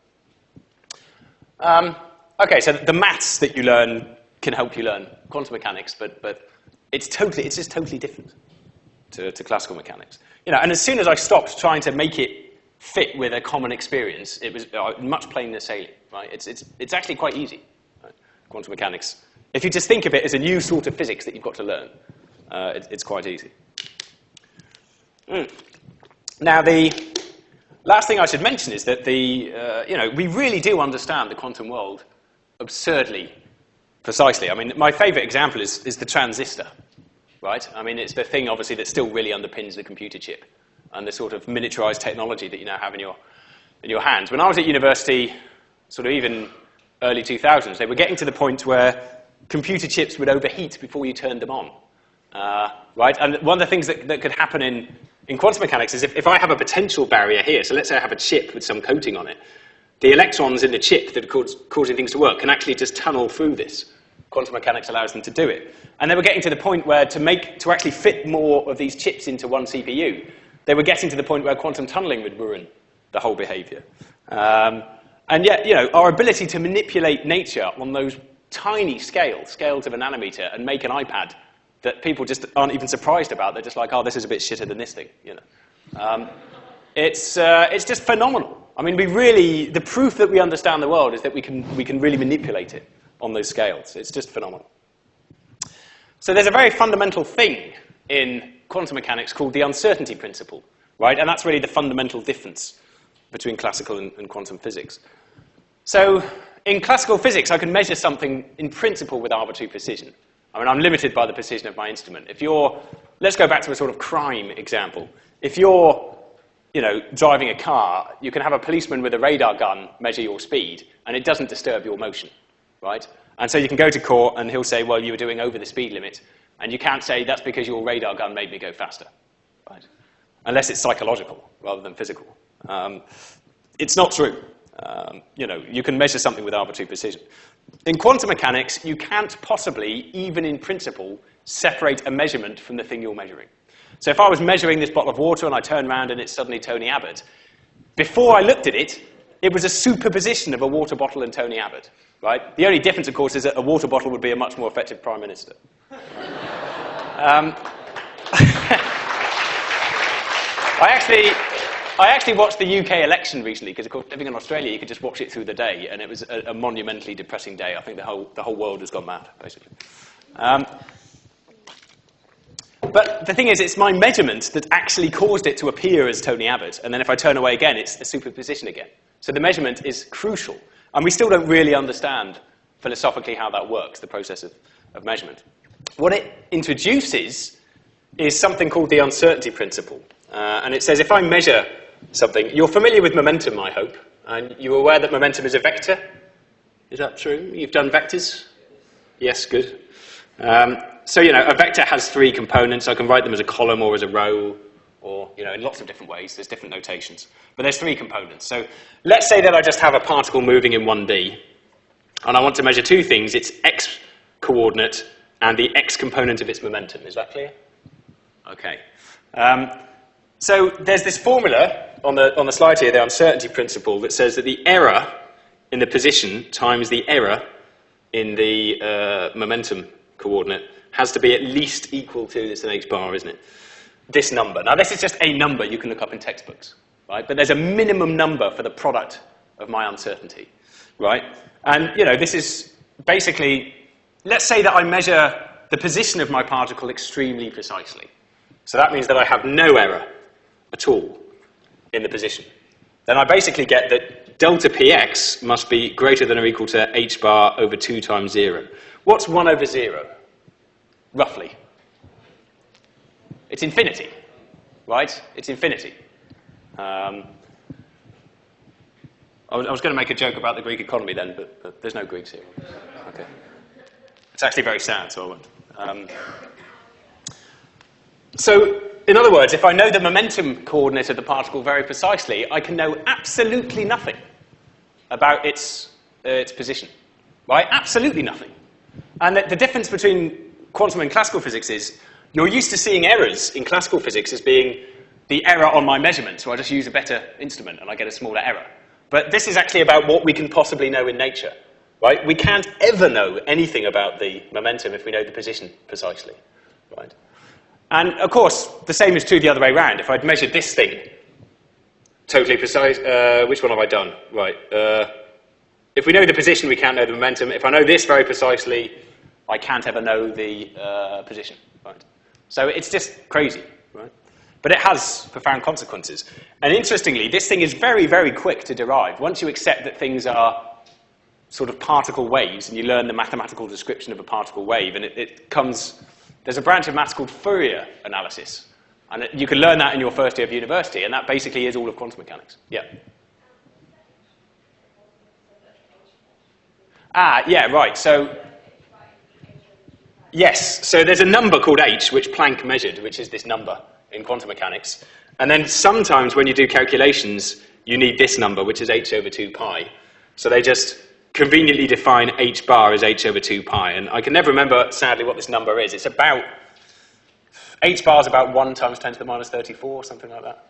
Okay, so the maths that you learn can help you learn quantum mechanics, but it's just totally different to classical mechanics. You know, and as soon as I stopped trying to make it fit with a common experience, it was much plainer sailing. Right? It's actually quite easy. Right? Quantum mechanics. If you just think of it as a new sort of physics that you've got to learn, it's quite easy. Now, the last thing I should mention is that you know, we really do understand the quantum world absurdly precisely. I mean, my favorite example is the transistor, right? I mean, it's the thing, obviously, that still really underpins the computer chip and the sort of miniaturized technology that you now have in your hands. When I was at university, sort of even early 2000s, they were getting to the point where computer chips would overheat before you turned them on, right? And one of the things that could happen in quantum mechanics is if I have a potential barrier here, so let's say I have a chip with some coating on it, the electrons in the chip that are causing things to work can actually just tunnel through this. Quantum mechanics allows them to do it. And they were getting to the point where to actually fit more of these chips into one CPU, they were getting to the point where quantum tunneling would ruin the whole behavior. And And yet, you know, our ability to manipulate nature on those tiny scales of a nanometer, and make an iPad that people just aren't even surprised about. They're just like, oh, this is a bit shitter than this thing, you know. It's just phenomenal. I mean, the proof that we understand the world is that we can really manipulate it on those scales. It's just phenomenal. So there's a very fundamental thing in quantum mechanics called the uncertainty principle, right? And that's really the fundamental difference between classical and quantum physics. So in classical physics, I can measure something in principle with arbitrary precision. I mean, I'm limited by the precision of my instrument. Let's go back to a sort of crime example. If you're, you know, driving a car, you can have a policeman with a radar gun measure your speed, and it doesn't disturb your motion, right? And so you can go to court, and he'll say, well, you were doing over the speed limit, and you can't say that's because your radar gun made me go faster, right? Unless it's psychological rather than physical. It's not true. You know, you can measure something with arbitrary precision. In quantum mechanics, you can't possibly, even in principle, separate a measurement from the thing you're measuring. So if I was measuring this bottle of water and I turn around and it's suddenly Tony Abbott, before I looked at it, it was a superposition of a water bottle and Tony Abbott, right? The only difference, of course, is that a water bottle would be a much more effective prime minister. I actually watched the UK election recently because, of course, living in Australia, you could just watch it through the day, and it was a monumentally depressing day. I think the whole world has gone mad, basically. But the thing is, it's my measurement that actually caused it to appear as Tony Abbott, and then if I turn away again, it's a superposition again. So the measurement is crucial, and we still don't really understand philosophically how that works, the process of measurement. What it introduces is something called the uncertainty principle, and it says if I measure something, you're familiar with momentum, I hope, and you're aware that momentum is a vector. Is that true? You've done vectors? Yes, good. So, you know, a vector has three components. I can write them as a column or as a row, or, you know, in lots of different ways. There's different notations. But there's three components. So let's say that I just have a particle moving in 1D, and I want to measure two things, its x coordinate and the x component of its momentum. Is that clear? Okay. So there's this formula on the slide here, the uncertainty principle, that says that the error in the position times the error in the momentum coordinate has to be at least equal to, it's an h bar, isn't it? This number. Now, this is just a number you can look up in textbooks, right? But there's a minimum number for the product of my uncertainty, right? And, you know, this is basically, let's say that I measure the position of my particle extremely precisely. So that means that I have no error at all in the position. Then I basically get that delta px must be greater than or equal to h bar over 2 times 0. What's 1 over 0, roughly? It's infinity, right? It's infinity. I was going to make a joke about the Greek economy then, but there's no Greeks here. Okay. It's actually very sad, so I won't. So, in other words, if I know the momentum coordinate of the particle very precisely, I can know absolutely nothing about its position, right? Absolutely nothing. And the difference between quantum and classical physics is you're used to seeing errors in classical physics as being the error on my measurement, so I just use a better instrument and I get a smaller error. But this is actually about what we can possibly know in nature, right? We can't ever know anything about the momentum if we know the position precisely, right? And, of course, the same is true the other way around. If I'd measured this thing totally precise, which one have I done? Right. If we know the position, we can't know the momentum. If I know this very precisely, I can't ever know the position, right? So it's just crazy, right? But it has profound consequences. And interestingly, this thing is very, very quick to derive. Once you accept that things are sort of particle waves, and you learn the mathematical description of a particle wave, and it comes... There's a branch of maths called Fourier analysis. And you can learn that in your first year of university, and that basically is all of quantum mechanics. Yeah. Yeah, right. So, yes. So there's a number called h, which Planck measured, which is this number in quantum mechanics. And then sometimes when you do calculations, you need this number, which is h over 2 pi. So they just conveniently define h bar as h over 2 pi. And I can never remember, sadly, what this number is. It's about... h bar is about 1 times 10 to the minus 34, or something like that.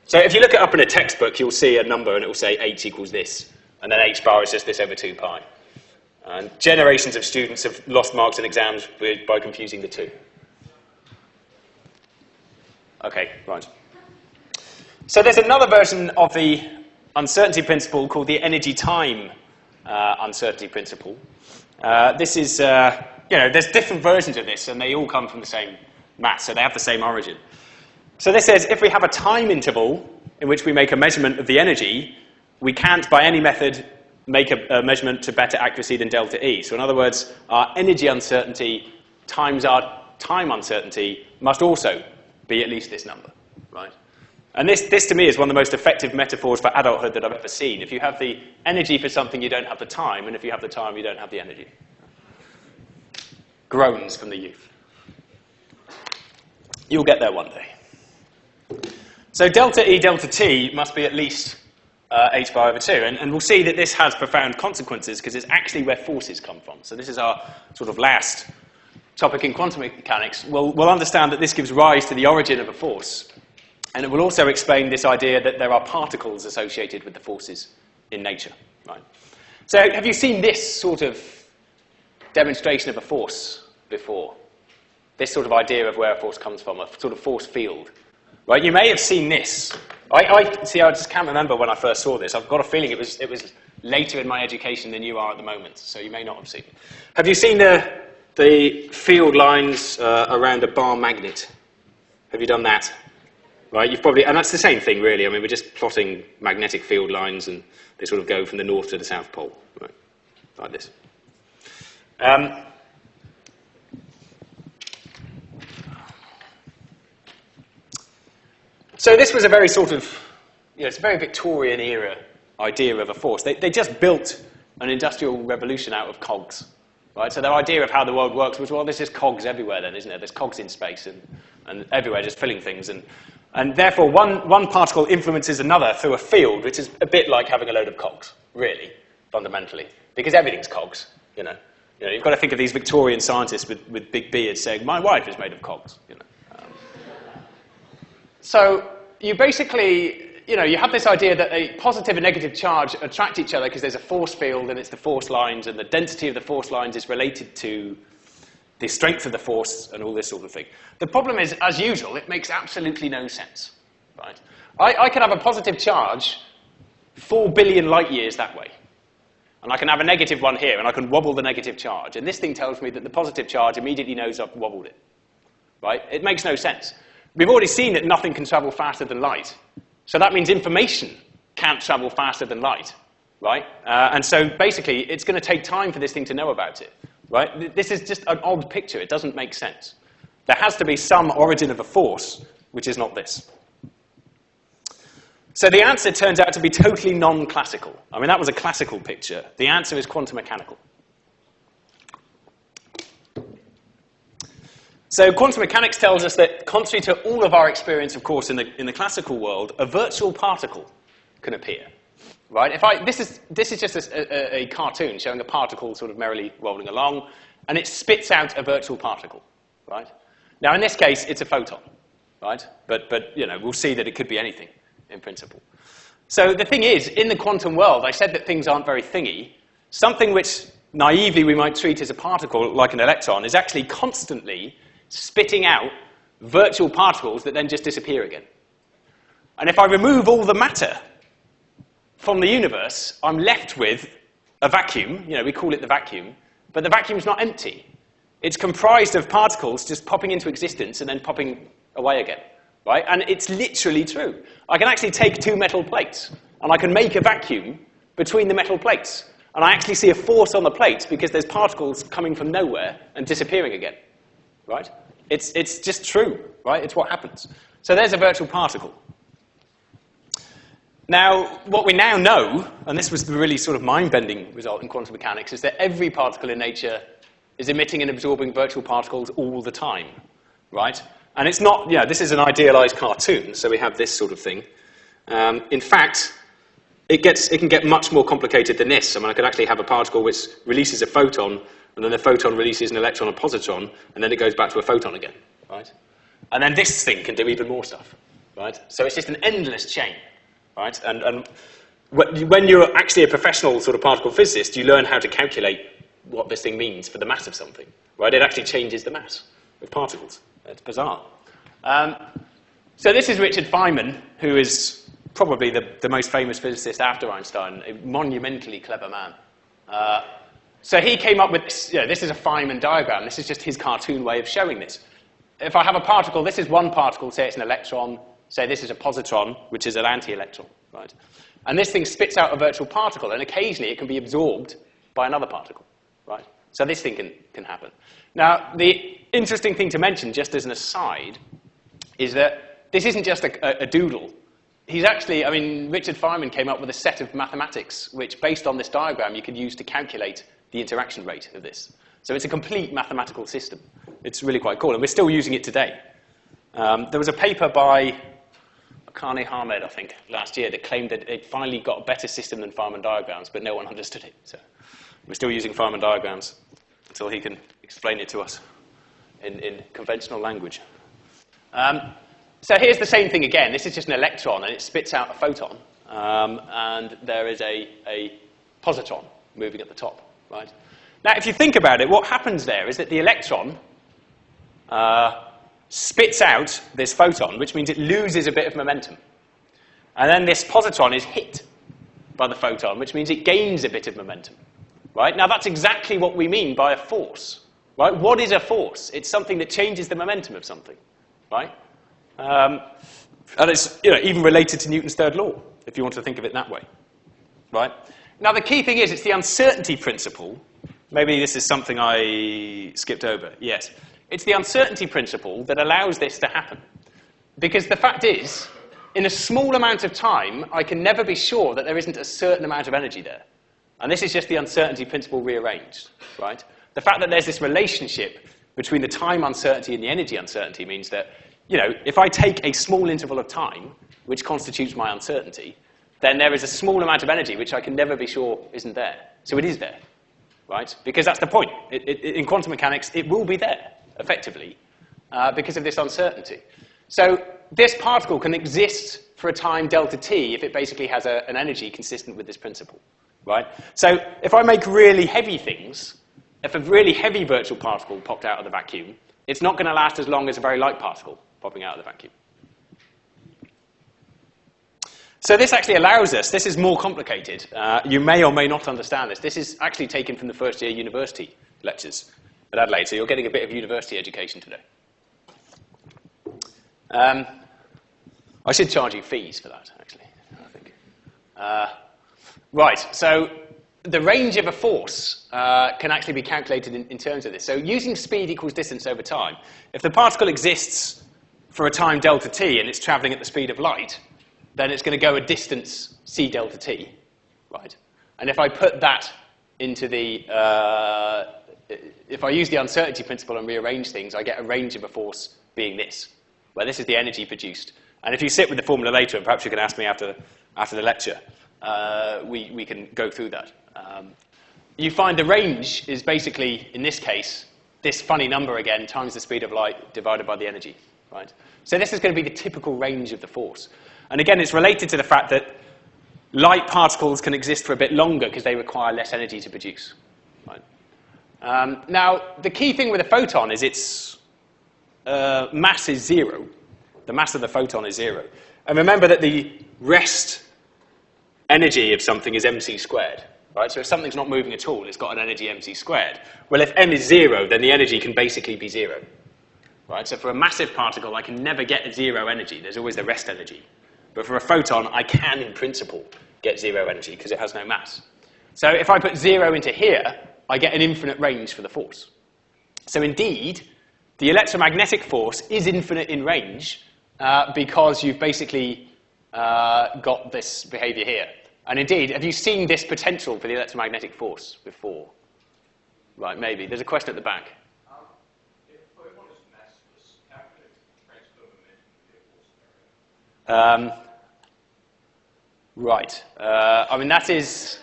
So if you look it up in a textbook, you'll see a number, and it will say h equals this. And then h bar is just this over 2 pi. And generations of students have lost marks in exams by confusing the two. Okay, right. So there's another version of the uncertainty principle called the energy-time uncertainty principle. This is, there's different versions of this, and they all come from the same math, so they have the same origin. So this says if we have a time interval in which we make a measurement of the energy, we can't, by any method, make a measurement to better accuracy than delta E. So in other words, our energy uncertainty times our time uncertainty must also be at least this number, right? And this, to me, is one of the most effective metaphors for adulthood that I've ever seen. If you have the energy for something, you don't have the time, and if you have the time, you don't have the energy. Groans from the youth. You'll get there one day. So delta E, delta T must be at least h bar over 2. And we'll see that this has profound consequences because it's actually where forces come from. So this is our sort of last topic in quantum mechanics. We'll understand that this gives rise to the origin of a force. And it will also explain this idea that there are particles associated with the forces in nature. Right? So have you seen this sort of demonstration of a force before? This sort of idea of where a force comes from, a sort of force field. Right? You may have seen this. I just can't remember when I first saw this. I've got a feeling it was later in my education than you are at the moment, so you may not have seen it. Have you seen the field lines around a bar magnet? Have you done that? Right, you've probably, and that's the same thing, really. I mean, we're just plotting magnetic field lines, and they sort of go from the north to the south pole, right, like this. So this was a very sort of, it's a very Victorian era idea of a force. They just built an industrial revolution out of cogs, right? So their idea of how the world works was, well, there's just cogs everywhere then, isn't there? There's cogs in space and everywhere just filling things. And therefore, one particle influences another through a field, which is a bit like having a load of cogs, really, fundamentally, because everything's cogs, You've got to think of these Victorian scientists with big beards saying, my wife is made of cogs, So you basically, you have this idea that a positive and negative charge attract each other because there's a force field and it's the force lines, and the density of the force lines is related to the strength of the force and all this sort of thing. The problem is, as usual, it makes absolutely no sense. Right? I can have a positive charge 4 billion light years that way. And I can have a negative one here, and I can wobble the negative charge. And this thing tells me that the positive charge immediately knows I've wobbled it. Right? It makes no sense. We've already seen that nothing can travel faster than light. So that means information can't travel faster than light. Right? And so basically, it's going to take time for this thing to know about it. Right? This is just an odd picture. It doesn't make sense. There has to be some origin of a force, which is not this. So the answer turns out to be totally non-classical. I mean, that was a classical picture. The answer is quantum mechanical. So quantum mechanics tells us that, contrary to all of our experience, of course, in the classical world, a virtual particle can appear. Right? This is just a cartoon showing a particle sort of merrily rolling along, and it spits out a virtual particle. Right? Now, in this case, it's a photon. Right? But we'll see that it could be anything, in principle. So the thing is, in the quantum world, I said that things aren't very thingy. Something which naively we might treat as a particle, like an electron, is actually constantly spitting out virtual particles that then just disappear again. And if I remove all the matter from the universe, I'm left with a vacuum. We call it the vacuum. But the vacuum's not empty. It's comprised of particles just popping into existence and then popping away again. Right? And it's literally true. I can actually take two metal plates, and I can make a vacuum between the metal plates. And I actually see a force on the plates because there's particles coming from nowhere and disappearing again. Right? It's just true. Right? It's what happens. So there's a virtual particle. Now, what we now know, and this was the really sort of mind-bending result in quantum mechanics, is that every particle in nature is emitting and absorbing virtual particles all the time. Right? And it's not, this is an idealized cartoon, so we have this sort of thing. In fact, it can get much more complicated than this. I mean, I could actually have a particle which releases a photon, and then the photon releases an electron or positron, and then it goes back to a photon again, right? And then this thing can do even more stuff, right? So it's just an endless chain, right? And when you're actually a professional sort of particle physicist, you learn how to calculate what this thing means for the mass of something, right? It actually changes the mass of particles. It's bizarre. So this is Richard Feynman, who is probably the most famous physicist after Einstein, a monumentally clever man. So he came up with this, this is a Feynman diagram. This is just his cartoon way of showing this. If I have a particle, this is one particle, say it's an electron, say this is a positron, which is an anti-electron, right? And this thing spits out a virtual particle, and occasionally it can be absorbed by another particle, right? So this thing can happen. Now, the interesting thing to mention, just as an aside, is that this isn't just a doodle. He's actually, Richard Feynman came up with a set of mathematics which, based on this diagram, you could use to calculate the interaction rate of this. So it's a complete mathematical system. It's really quite cool, and we're still using it today. There was a paper by Karni Hamed, I think, last year that claimed that it finally got a better system than Feynman diagrams, but no one understood it. So we're still using Feynman diagrams until he can explain it to us in conventional language. So here's the same thing again. This is just an electron, and it spits out a photon. And there is a positron moving at the top, right? Now, if you think about it, what happens there is that the electron spits out this photon, which means it loses a bit of momentum. And then this positron is hit by the photon, which means it gains a bit of momentum, right? Now, that's exactly what we mean by a force, right? What is a force? It's something that changes the momentum of something, right? And it's even related to Newton's third law, if you want to think of it that way, right? Now, the key thing is it's the uncertainty principle. Maybe this is something I skipped over. Yes. It's the uncertainty principle that allows this to happen. Because the fact is, in a small amount of time, I can never be sure that there isn't a certain amount of energy there. And this is just the uncertainty principle rearranged, right? The fact that there's this relationship between the time uncertainty and the energy uncertainty means that, if I take a small interval of time, which constitutes my uncertainty, then there is a small amount of energy which I can never be sure isn't there. So it is there, right? Because that's the point. In quantum mechanics, it will be there, effectively, because of this uncertainty. So this particle can exist for a time delta t if it basically has an energy consistent with this principle, right? So if I make really heavy things, if a really heavy virtual particle popped out of the vacuum, it's not going to last as long as a very light particle popping out of the vacuum. So this actually allows us, this is more complicated. You may or may not understand this. This is actually taken from the first year university lectures at Adelaide, so you're getting a bit of university education today. I should charge you fees for that, actually, I think. Right, so the range of a force can actually be calculated in terms of this. So using speed equals distance over time, if the particle exists for a time delta t and it's traveling at the speed of light, then it's going to go a distance c delta t, right? And if I put that into the, if I use the uncertainty principle and rearrange things, I get a range of a force being this, where this is the energy produced. And if you sit with the formula later, and perhaps you can ask me after the lecture, we can go through that. You find the range is basically, in this case, this funny number again, times the speed of light divided by the energy, right? So this is going to be the typical range of the force. And again, it's related to the fact that light particles can exist for a bit longer because they require less energy to produce, right? Now, the key thing with a photon is its mass is 0. The mass of the photon is 0. And remember that the rest energy of something is mc squared, right? So if something's not moving at all, it's got an energy mc squared. Well, if m is 0, then the energy can basically be 0, right? So for a massive particle, I can never get 0 energy. There's always the rest energy. But for a photon, I can, in principle, get 0 energy because it has no mass. So if I put 0 into here, I get an infinite range for the force. So indeed, the electromagnetic force is infinite in range because you've basically got this behavior here. And indeed, have you seen this potential for the electromagnetic force before? Right, maybe. There's a question at the back. If photon is massless, how can it transfer momentum to the force area? Right. That is...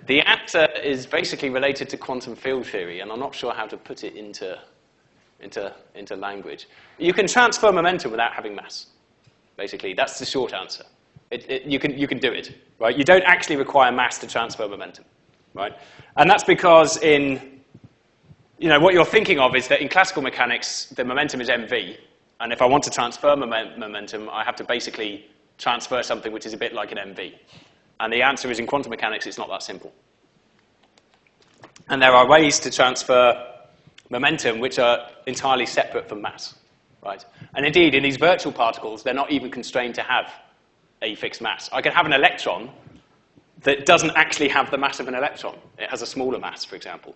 The answer is basically related to quantum field theory, and I'm not sure how to put it into language. You can transfer momentum without having mass. Basically, that's the short answer. You can do it, right? You don't actually require mass to transfer momentum, right? And that's because what you're thinking of is that in classical mechanics, the momentum is mv, and if I want to transfer momentum, I have to basically transfer something which is a bit like an mv. And the answer is in quantum mechanics, it's not that simple. And there are ways to transfer momentum which are entirely separate from mass, right? And indeed, in these virtual particles, they're not even constrained to have a fixed mass. I can have an electron that doesn't actually have the mass of an electron. It has a smaller mass, for example.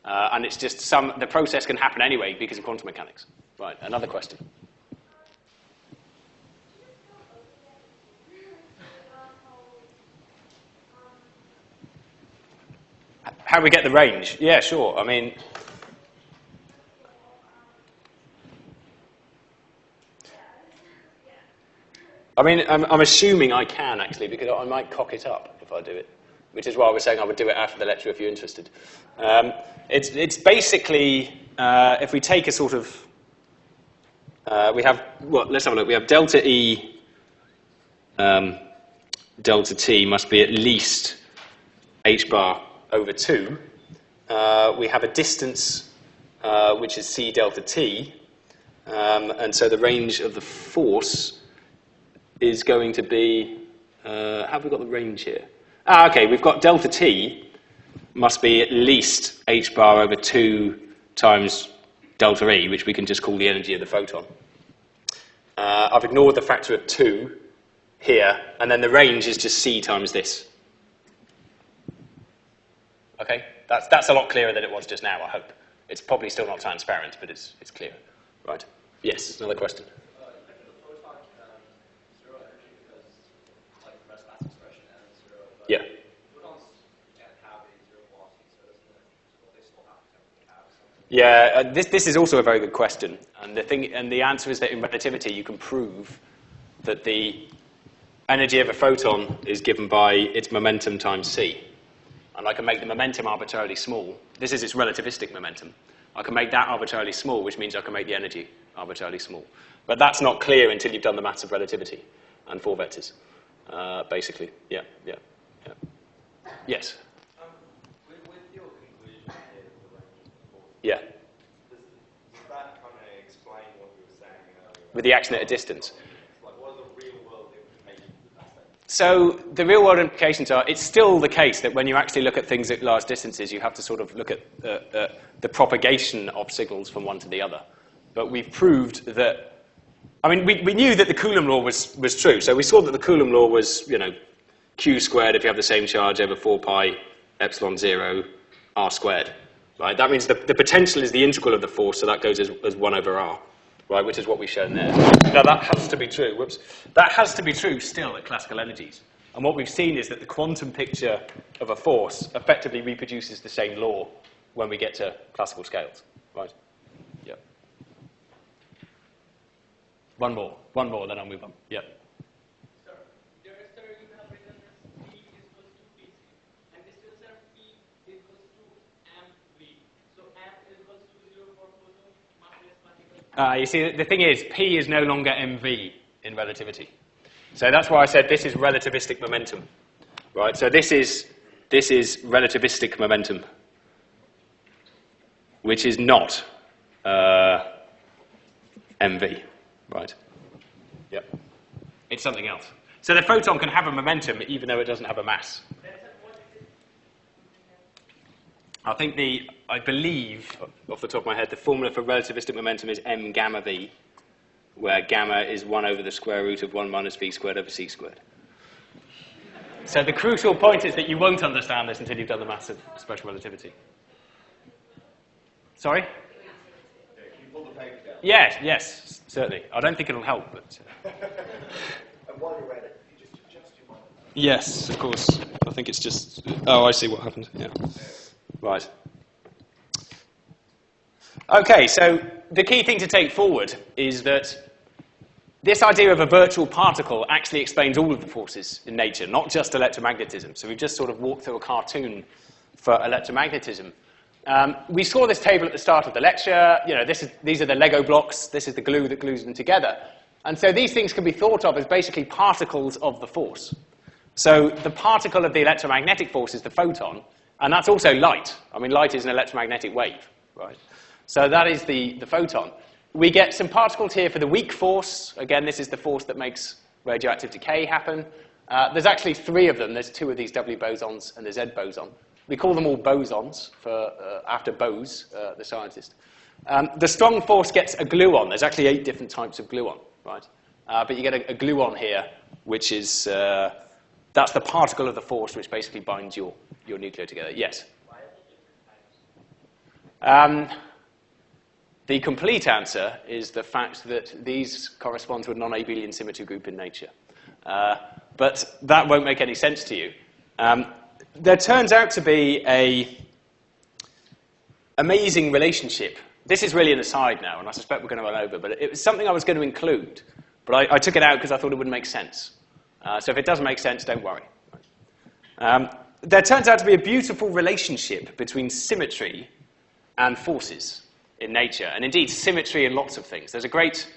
And it's just the process can happen anyway because of quantum mechanics. Right, another question. How we get the range? Yeah, sure. I mean, I'm assuming I can, actually, because I might cock it up if I do it, which is why I was saying I would do it after the lecture if you're interested. It's basically, if we take a sort of, let's have a look. We have delta E, delta T must be at least h bar over 2. We have a distance, which is c delta T, and so the range of the force is going to be, have we got the range here? Okay, we've got delta T must be at least h bar over 2 times delta E, which we can just call the energy of the photon. I've ignored the factor of 2 here, and then the range is just c times this. Okay, that's a lot clearer than it was just now, I hope. It's probably still not transparent, but it's clear. Right. Yes, another question. Yeah. Yeah, this is also a very good question, and the answer is that in relativity you can prove that the energy of a photon is given by its momentum times c, and I can make the momentum arbitrarily small. This is its relativistic momentum. I can make that arbitrarily small, which means I can make the energy arbitrarily small. But that's not clear until you've done the maths of relativity and 4 vectors, basically. Yeah. Yes. With your conclusion here of the range of the force, Yeah. Does that kind of explain what you were saying earlier? With the action at a distance. Like, what are the real-world implications of that statement? So the real-world implications are, it's still the case that when you actually look at things at large distances, you have to sort of look at the propagation of signals from one to the other. But we've proved that, we knew that the Coulomb law was true. So we saw that the Coulomb law was, q squared if you have the same charge over 4 pi epsilon 0 r squared. Right? That means the potential is the integral of the force, so that goes as 1 over r, right? Which is what we've shown there. Now that has to be true. Whoops. That has to be true still at classical energies. And what we've seen is that the quantum picture of a force effectively reproduces the same law when we get to classical scales, right? Yeah. One more, then I'll move on. Yeah. You see, the thing is, P is no longer mv in relativity. So that's why I said this is relativistic momentum, right? So this is relativistic momentum, which is not mv, right? Yep. It's something else. So the photon can have a momentum even though it doesn't have a mass. I believe, off the top of my head, the formula for relativistic momentum is m gamma v, where gamma is 1 over the square root of 1 minus v squared over c squared. So the crucial point is that you won't understand this until you've done the maths of special relativity. Sorry? Yeah, can you pull the paper down? Yes, certainly. I don't think it'll help, but... And while you're at it, you just adjust your mind. Yes, of course. I think it's just... Oh, I see what happened. Yeah. Right. Okay, so the key thing to take forward is that this idea of a virtual particle actually explains all of the forces in nature, not just electromagnetism. So we've just sort of walked through a cartoon for electromagnetism. We saw this table at the start of the lecture. These are the Lego blocks. This is the glue that glues them together. And so these things can be thought of as basically particles of the force. So the particle of the electromagnetic force is the photon, and that's also light. I mean, light is an electromagnetic wave, right? So that is the photon. We get some particles here for the weak force. Again, this is the force that makes radioactive decay happen. There's actually 3 of them. There's 2 of these W bosons and the Z boson. We call them all bosons after Bose, the scientist. The strong force gets a gluon. There's actually 8 different types of gluon, right? But you get a gluon here, which is, that's the particle of the force which basically binds your nucleo together. Yes? Why are there different types? The complete answer is the fact that these correspond to a non-abelian symmetry group in nature. But that won't make any sense to you. There turns out to be an amazing relationship. This is really an aside now, and I suspect we're going to run over, but it was something I was going to include. But I took it out because I thought it wouldn't make sense. So if it doesn't make sense, don't worry. There turns out to be a beautiful relationship between symmetry and forces in nature, and indeed symmetry in lots of things. There's a great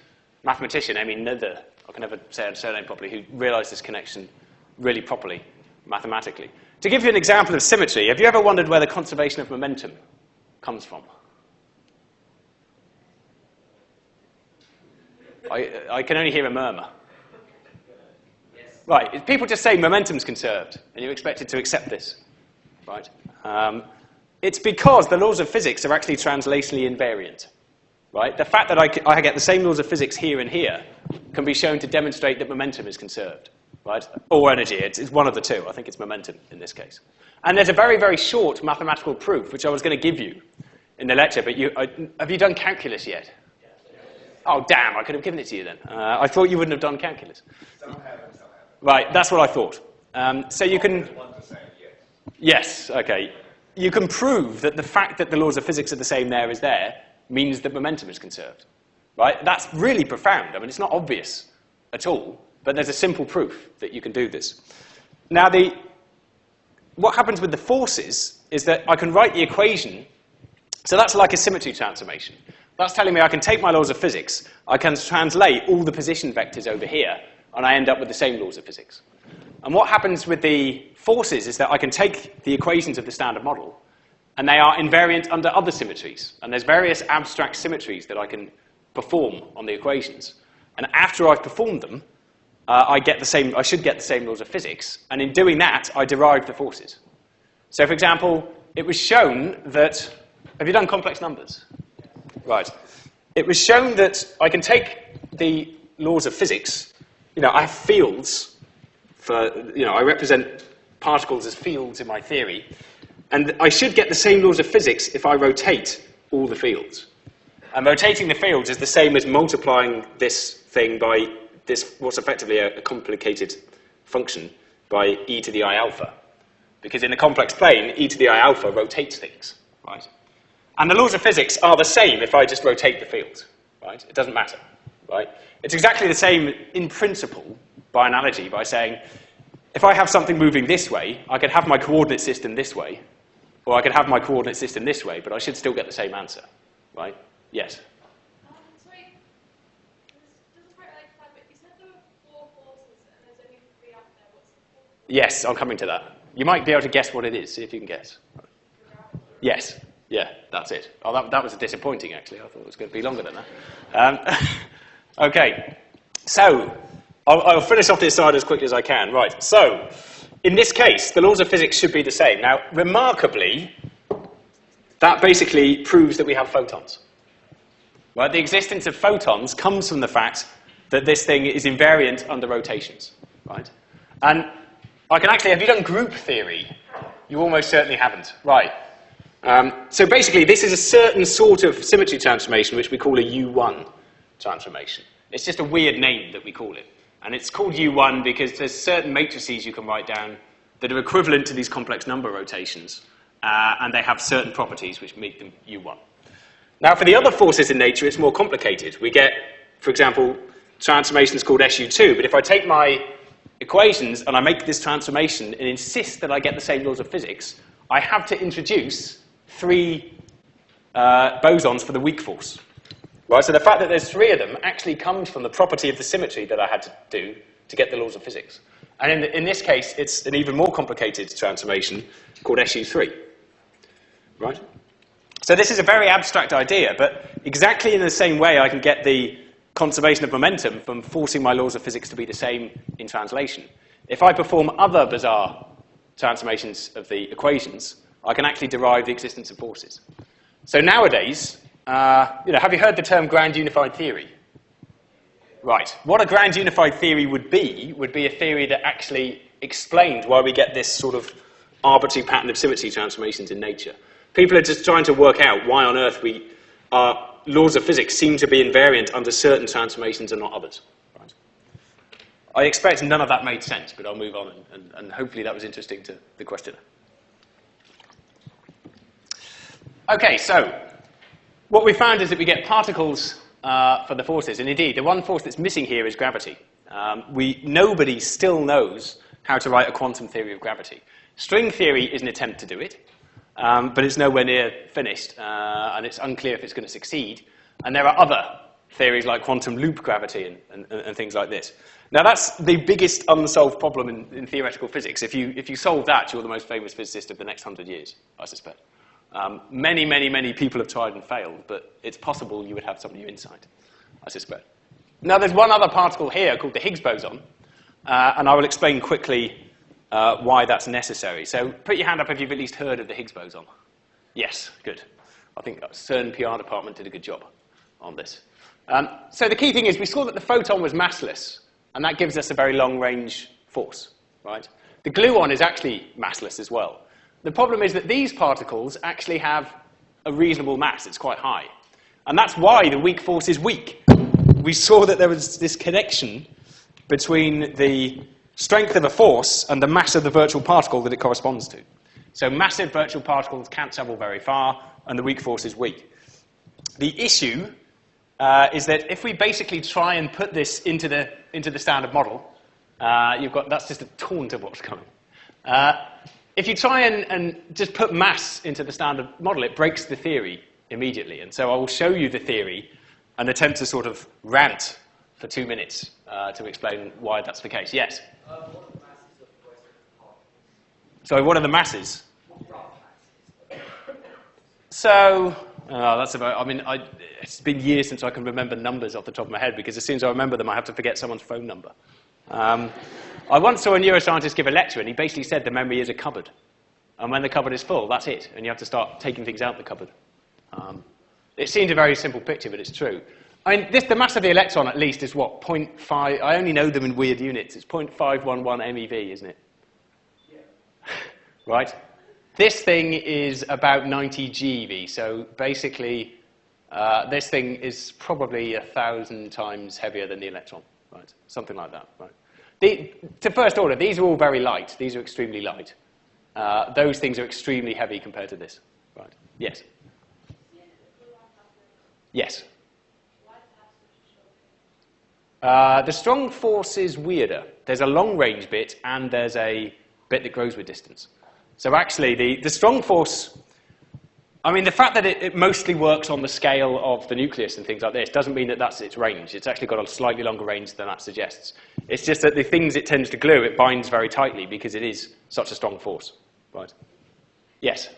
mathematician, I can never say her surname properly, who realized this connection really properly, mathematically. To give you an example of symmetry, have you ever wondered where the conservation of momentum comes from? I can only hear a murmur. Right, people just say momentum's conserved, and you're expected to accept this, right? It's because the laws of physics are actually translationally invariant, right? The fact that I get the same laws of physics here and here can be shown to demonstrate that momentum is conserved, right? Or energy, it's one of the two. I think it's momentum in this case. And there's a very, very short mathematical proof, which I was going to give you in the lecture, but have you done calculus yet? Oh, damn, I could have given it to you then. I thought you wouldn't have done calculus. Some haven't. Right, that's what I thought. So you can... Yes, okay. You can prove that the fact that the laws of physics are the same there as there means that momentum is conserved. Right? That's really profound. I mean, it's not obvious at all, but there's a simple proof that you can do this. Now, what happens with the forces is that I can write the equation. So that's like a symmetry transformation. That's telling me I can take my laws of physics, I can translate all the position vectors over here, and I end up with the same laws of physics. And what happens with the forces is that I can take the equations of the standard model, and they are invariant under other symmetries. And there's various abstract symmetries that I can perform on the equations. And after I've performed them, I should get the same laws of physics. And in doing that, I derive the forces. So, for example, it was shown that... Have you done complex numbers? Right. It was shown that I can take the laws of physics. I have fields I represent particles as fields in my theory, and I should get the same laws of physics if I rotate all the fields. And rotating the fields is the same as multiplying this thing by what's effectively a complicated function, by e to the I alpha. Because in the complex plane, e to the I alpha rotates things, right? And the laws of physics are the same if I just rotate the fields, right? It doesn't matter, right? It's exactly the same in principle, by analogy, by saying, if I have something moving this way, I could have my coordinate system this way, or I could have my coordinate system this way, but I should still get the same answer, right? Yes? Sorry, this doesn't quite like that, but you said there were 4 forces and there's only 3 out there. What's the 4th? Yes, I'm coming to that. You might be able to guess what it is. See if you can guess. Yes. Yeah, that's it. Oh, that was disappointing, actually. I thought it was going to be longer than that. Okay, so I'll finish off this slide as quickly as I can. Right, so in this case, the laws of physics should be the same. Now, remarkably, that basically proves that we have photons. Right? The existence of photons comes from the fact that this thing is invariant under rotations. Right? And I can actually, have you done group theory? You almost certainly haven't. Right. So basically, this is a certain sort of symmetry transformation which we call a U1 transformation. It's just a weird name that we call it. And it's called U1 because there's certain matrices you can write down that are equivalent to these complex number rotations. And they have certain properties which make them U1. Now, for the other forces in nature, it's more complicated. We get, for example, transformations called SU2. But if I take my equations and I make this transformation and insist that I get the same laws of physics, I have to introduce 3 bosons for the weak force. Right, so the fact that there's 3 of them actually comes from the property of the symmetry that I had to do to get the laws of physics. And in this case, it's an even more complicated transformation called SU3. Right? So this is a very abstract idea, but exactly in the same way I can get the conservation of momentum from forcing my laws of physics to be the same in translation. If I perform other bizarre transformations of the equations, I can actually derive the existence of forces. So nowadays, have you heard the term grand unified theory? Right. What a grand unified theory would be a theory that actually explained why we get this sort of arbitrary pattern of symmetry transformations in nature. People are just trying to work out why on earth our laws of physics seem to be invariant under certain transformations and not others. Right. I expect none of that made sense, but I'll move on, and hopefully that was interesting to the questioner. Okay, so what we found is that we get particles for the forces, and indeed, the one force that's missing here is gravity. Nobody still knows how to write a quantum theory of gravity. String theory is an attempt to do it, but it's nowhere near finished, and it's unclear if it's going to succeed. And there are other theories like quantum loop gravity and things like this. Now, that's the biggest unsolved problem in theoretical physics. If you solve that, you're the most famous physicist of the next 100 years, I suspect. Many people have tried and failed, but it's possible you would have some new insight, I suspect. Now, there's one other particle here called the Higgs boson, and I will explain quickly why that's necessary. So put your hand up if you've at least heard of the Higgs boson. Yes, good. I think CERN PR department did a good job on this. So the key thing is we saw that the photon was massless, and that gives us a very long-range force, right? The gluon is actually massless as well. The problem is that these particles actually have a reasonable mass. It's quite high. And that's why the weak force is weak. We saw that there was this connection between the strength of a force and the mass of the virtual particle that it corresponds to. So massive virtual particles can't travel very far, and the weak force is weak. The issue is that if we basically try and put this into the standard model, that's just a taunt of what's coming. If you try and just put mass into the standard model, it breaks the theory immediately. And so I will show you the theory and attempt to sort of rant for 2 minutes to explain why that's the case. Yes? What are the masses of Western particles? Sorry, what are the masses? Rough masses. So, that's about, it's been years since I can remember numbers off the top of my head, because as soon as I remember them, I have to forget someone's phone number. I once saw a neuroscientist give a lecture, and he basically said the memory is a cupboard. And when the cupboard is full, that's it, and you have to start taking things out of the cupboard. It seems a very simple picture, but it's true. I mean, the mass of the electron, at least, is what, 0.5... I only know them in weird units. It's 0.511 MeV, isn't it? Yeah. Right? This thing is about 90 GeV, so basically, this thing is probably 1,000 times heavier than the electron, right? Something like that, right? To first order, these are all very light. These are extremely light. Those things are extremely heavy compared to this, right? Yes? Yes? The strong force is weirder. There's a long-range bit, and there's a bit that grows with distance. So actually, the strong force... I mean, the fact that it mostly works on the scale of the nucleus and things like this doesn't mean that that's its range. It's actually got a slightly longer range than that suggests. It's just that the things it tends to glue, it binds very tightly because it is such a strong force. Right? Yes?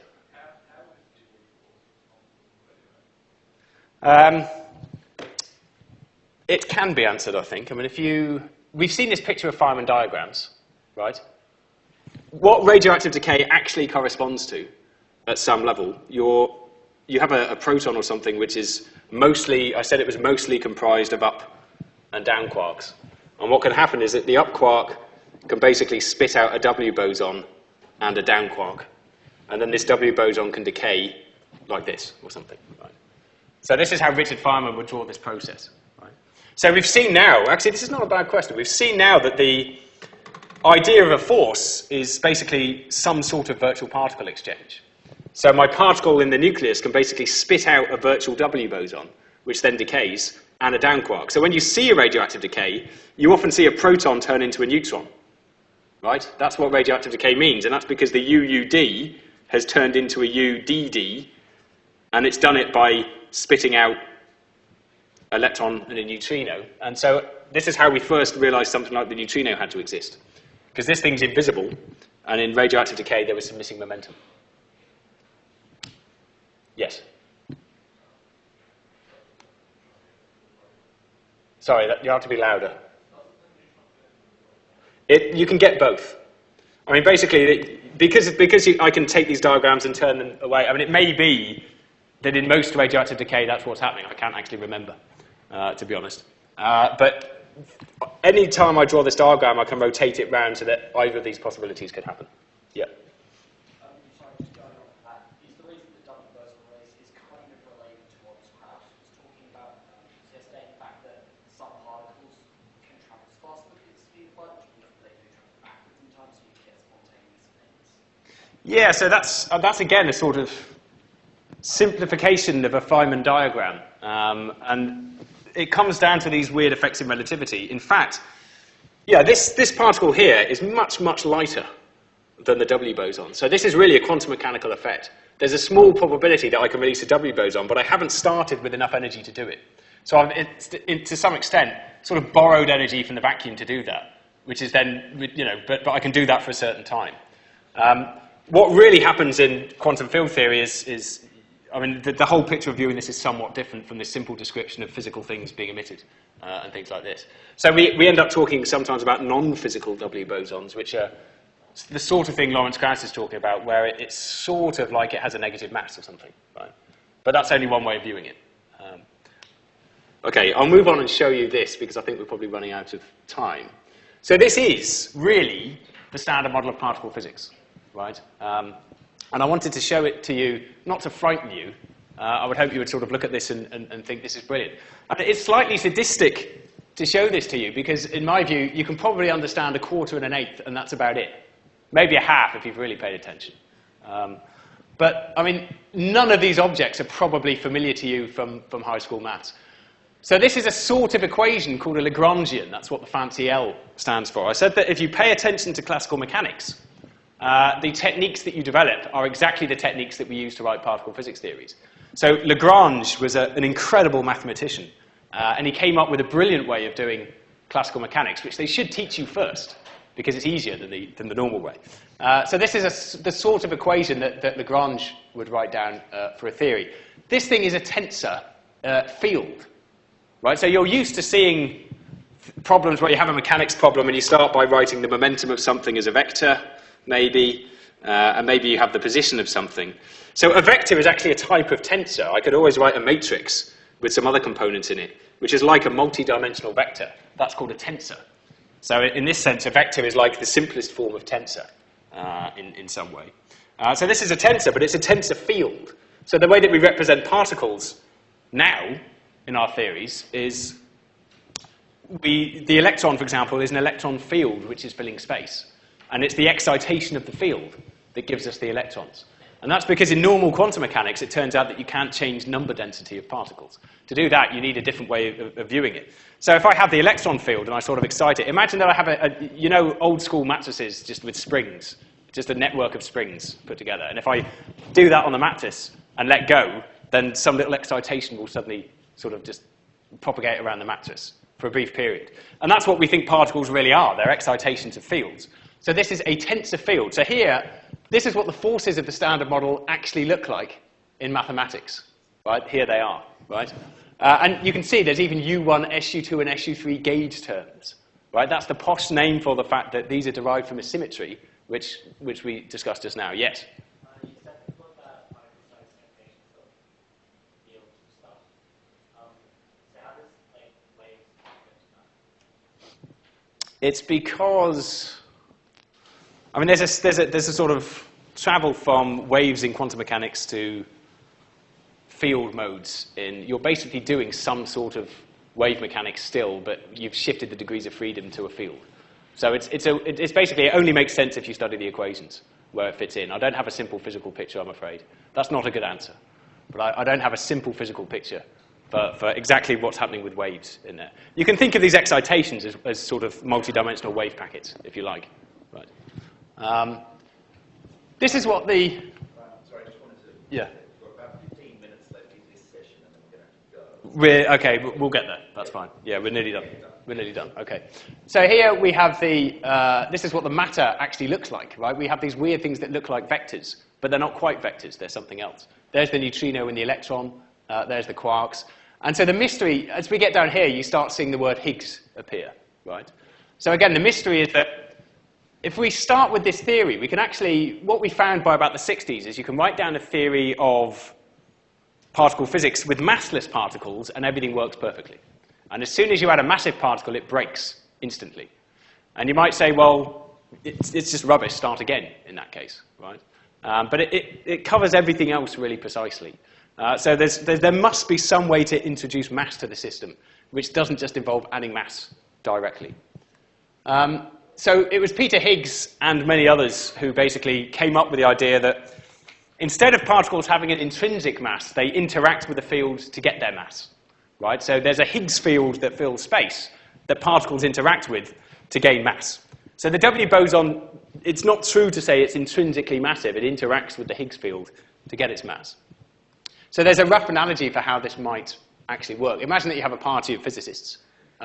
It can be answered, I think. I mean, we've seen this picture of Feynman diagrams, right? What radioactive decay actually corresponds to, at some level, you have a proton or something which is mostly, I said it was mostly comprised of up and down quarks. And what can happen is that the up quark can basically spit out a W boson and a down quark. And then this W boson can decay like this or something. Right? So this is how Richard Feynman would draw this process. Right? So we've seen now, actually this is not a bad question, we've seen now that the idea of a force is basically some sort of virtual particle exchange. So my particle in the nucleus can basically spit out a virtual W boson, which then decays, and a down quark. So when you see a radioactive decay, you often see a proton turn into a neutron. Right? That's what radioactive decay means, and that's because the UUD has turned into a UDD, and it's done it by spitting out electron and a neutrino. And so this is how we first realized something like the neutrino had to exist. Because this thing's invisible, and in radioactive decay, there was some missing momentum. Yes? Sorry, you have to be louder. You can get both. I mean, basically, because I can take these diagrams and turn them away, I mean, it may be that in most radioactive decay, that's what's happening. I can't actually remember, to be honest. But any time I draw this diagram, I can rotate it round so that either of these possibilities could happen. Yeah. Sorry, just going on with that. Is the reason the double boson race is kind of related to what Kraus was talking about, suggesting the fact that some particles can travel faster with the speed of light, which means that they do travel backwards in time, so you get spontaneous events. Yeah, so that's again a sort of simplification of a Feynman diagram. And it comes down to these weird effects in relativity. In fact, yeah, this particle here is much, much lighter than the W boson. So this is really a quantum mechanical effect. There's a small probability that I can release a W boson, but I haven't started with enough energy to do it. So I've, to some extent, sort of borrowed energy from the vacuum to do that, which is then, but I can do that for a certain time. What really happens in quantum field theory is I mean, the whole picture of viewing this is somewhat different from this simple description of physical things being emitted and things like this. So we end up talking sometimes about non-physical W bosons, which are the sort of thing Lawrence Krauss is talking about, where it's sort of like it has a negative mass or something, right? But that's only one way of viewing it. Okay, I'll move on and show you this, because I think we're probably running out of time. So this is really the standard model of particle physics, right? And I wanted to show it to you, not to frighten you. I would hope you would sort of look at this and think this is brilliant. And it's slightly sadistic to show this to you, because in my view, you can probably understand a quarter and an eighth, and that's about it. Maybe a half if you've really paid attention. But, I mean, none of these objects are probably familiar to you from high school maths. So this is a sort of equation called a Lagrangian. That's what the fancy L stands for. I said that if you pay attention to classical mechanics, the techniques that you develop are exactly the techniques that we use to write particle physics theories. So Lagrange was an incredible mathematician, and he came up with a brilliant way of doing classical mechanics, which they should teach you first, because it's easier than the normal way. So this is the sort of equation that Lagrange would write down for a theory. This thing is a tensor field, right? So you're used to seeing problems where you have a mechanics problem and you start by writing the momentum of something as a vector, maybe, and maybe you have the position of something. So a vector is actually a type of tensor. I could always write a matrix with some other components in it, which is like a multi-dimensional vector. That's called a tensor. So in this sense, a vector is like the simplest form of tensor in some way. So this is a tensor, but it's a tensor field. So the way that we represent particles now in our theories is the electron, for example, is an electron field which is filling space. And it's the excitation of the field that gives us the electrons. And that's because in normal quantum mechanics, it turns out that you can't change number density of particles. To do that, you need a different way of viewing it. So if I have the electron field and I sort of excite it, imagine that I have old school matrices just with springs, just a network of springs put together. And if I do that on the matrix and let go, then some little excitation will suddenly sort of just propagate around the matrix for a brief period. And that's what we think particles really are. They're excitations of fields. So this is a tensor field. So here, this is what the forces of the standard model actually look like in mathematics. Right? Here they are. Right? And you can see there's even U1, SU2, and SU3 gauge terms. Right? That's the posh name for the fact that these are derived from a symmetry, which we discussed just now. Yes? You said before that microscopic expectations of fields and stuff. So how does waves fit that? It's because, I mean, there's a sort of travel from waves in quantum mechanics to field modes. You're basically doing some sort of wave mechanics still, but you've shifted the degrees of freedom to a field. So it's basically, it only makes sense if you study the equations where it fits in. I don't have a simple physical picture, I'm afraid. That's not a good answer. But I don't have a simple physical picture for exactly what's happening with waves in there. You can think of these excitations as sort of multi-dimensional wave packets, if you like. Right. This is what the... Sorry, I just wanted to... Yeah. We've got about 15 minutes left in this session, and then we're going to have to go. Okay, we'll get there. That's fine. Yeah, we're nearly done. We're nearly done. Okay. So here we have this is what the matter actually looks like, right? We have these weird things that look like vectors, but they're not quite vectors. They're something else. There's the neutrino and the electron. There's the quarks. And so the mystery, as we get down here, you start seeing the word Higgs appear, right? So again, the mystery is that if we start with this theory, we can actually, what we found by about the 60s is you can write down a theory of particle physics with massless particles and everything works perfectly. And as soon as you add a massive particle, it breaks instantly. And you might say, well, it's just rubbish, start again in that case, right? But it covers everything else really precisely. So there must be some way to introduce mass to the system, which doesn't just involve adding mass directly. So it was Peter Higgs and many others who basically came up with the idea that instead of particles having an intrinsic mass, they interact with the field to get their mass, right? So there's a Higgs field that fills space that particles interact with to gain mass. So the W boson, it's not true to say it's intrinsically massive. It interacts with the Higgs field to get its mass. So there's a rough analogy for how this might actually work. Imagine that you have a party of physicists,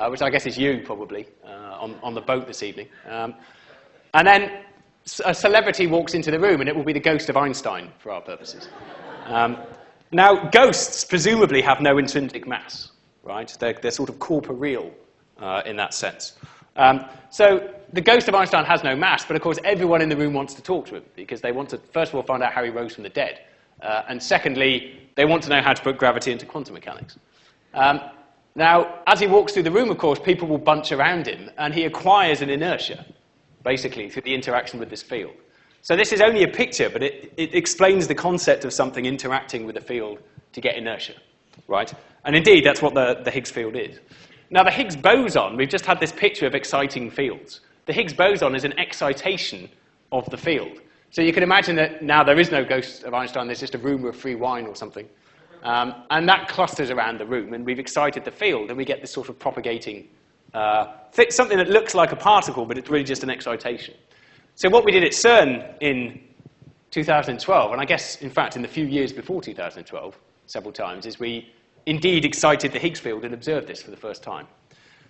which I guess is you probably, on the boat this evening. And then a celebrity walks into the room, and it will be the ghost of Einstein, for our purposes. Now, ghosts presumably have no intrinsic mass, right? They're sort of corporeal in that sense. So the ghost of Einstein has no mass, but of course everyone in the room wants to talk to him, because they want to, first of all, find out how he rose from the dead. And secondly, they want to know how to put gravity into quantum mechanics. Now, as he walks through the room, of course, people will bunch around him, and he acquires an inertia, basically, through the interaction with this field. So this is only a picture, but it explains the concept of something interacting with a field to get inertia, right? And indeed, that's what the Higgs field is. Now, the Higgs boson, we've just had this picture of exciting fields. The Higgs boson is an excitation of the field. So you can imagine that now there is no ghost of Einstein, there's just a room of free wine or something. And that clusters around the room, and we've excited the field, and we get this sort of propagating something that looks like a particle, but it's really just an excitation. So what we did at CERN in 2012, and I guess, in fact, in the few years before 2012, several times, is we indeed excited the Higgs field and observed this for the first time.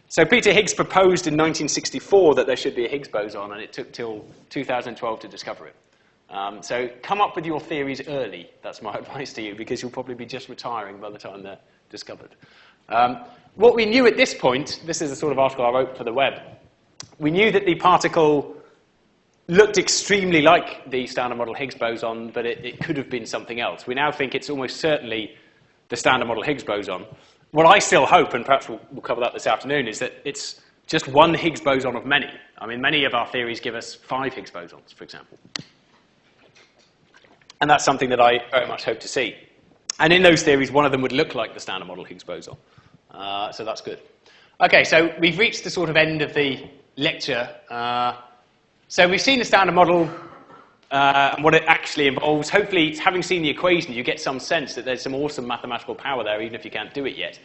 So Peter Higgs proposed in 1964 that there should be a Higgs boson, and it took till 2012 to discover it. So come up with your theories early. That's my advice to you, because you'll probably be just retiring by the time they're discovered. What we knew at this point, this is a sort of article I wrote for the web, we knew that the particle looked extremely like the Standard Model Higgs boson, but it could have been something else. We now think it's almost certainly the Standard Model Higgs boson. What I still hope, and perhaps we'll cover that this afternoon, is that it's just one Higgs boson of many. I mean, many of our theories give us 5 Higgs bosons, for example. And that's something that I very much hope to see. And in those theories, one of them would look like the Standard Model Higgs boson. So that's good. Okay, so we've reached the sort of end of the lecture. So we've seen the Standard Model and what it actually involves. Hopefully, having seen the equation, you get some sense that there's some awesome mathematical power there, even if you can't do it yet.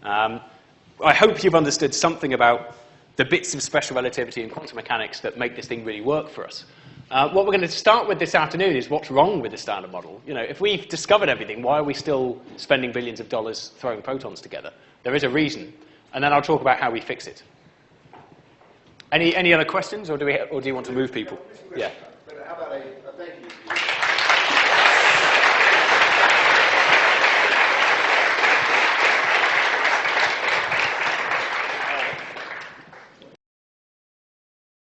I hope you've understood something about the bits of special relativity and quantum mechanics that make this thing really work for us. What we're going to start with this afternoon is what's wrong with the Standard Model. You know, if we've discovered everything, why are we still spending billions of dollars throwing protons together? There is a reason. And then I'll talk about how we fix it. Any other questions, or do you want to move people? Yeah. But how about a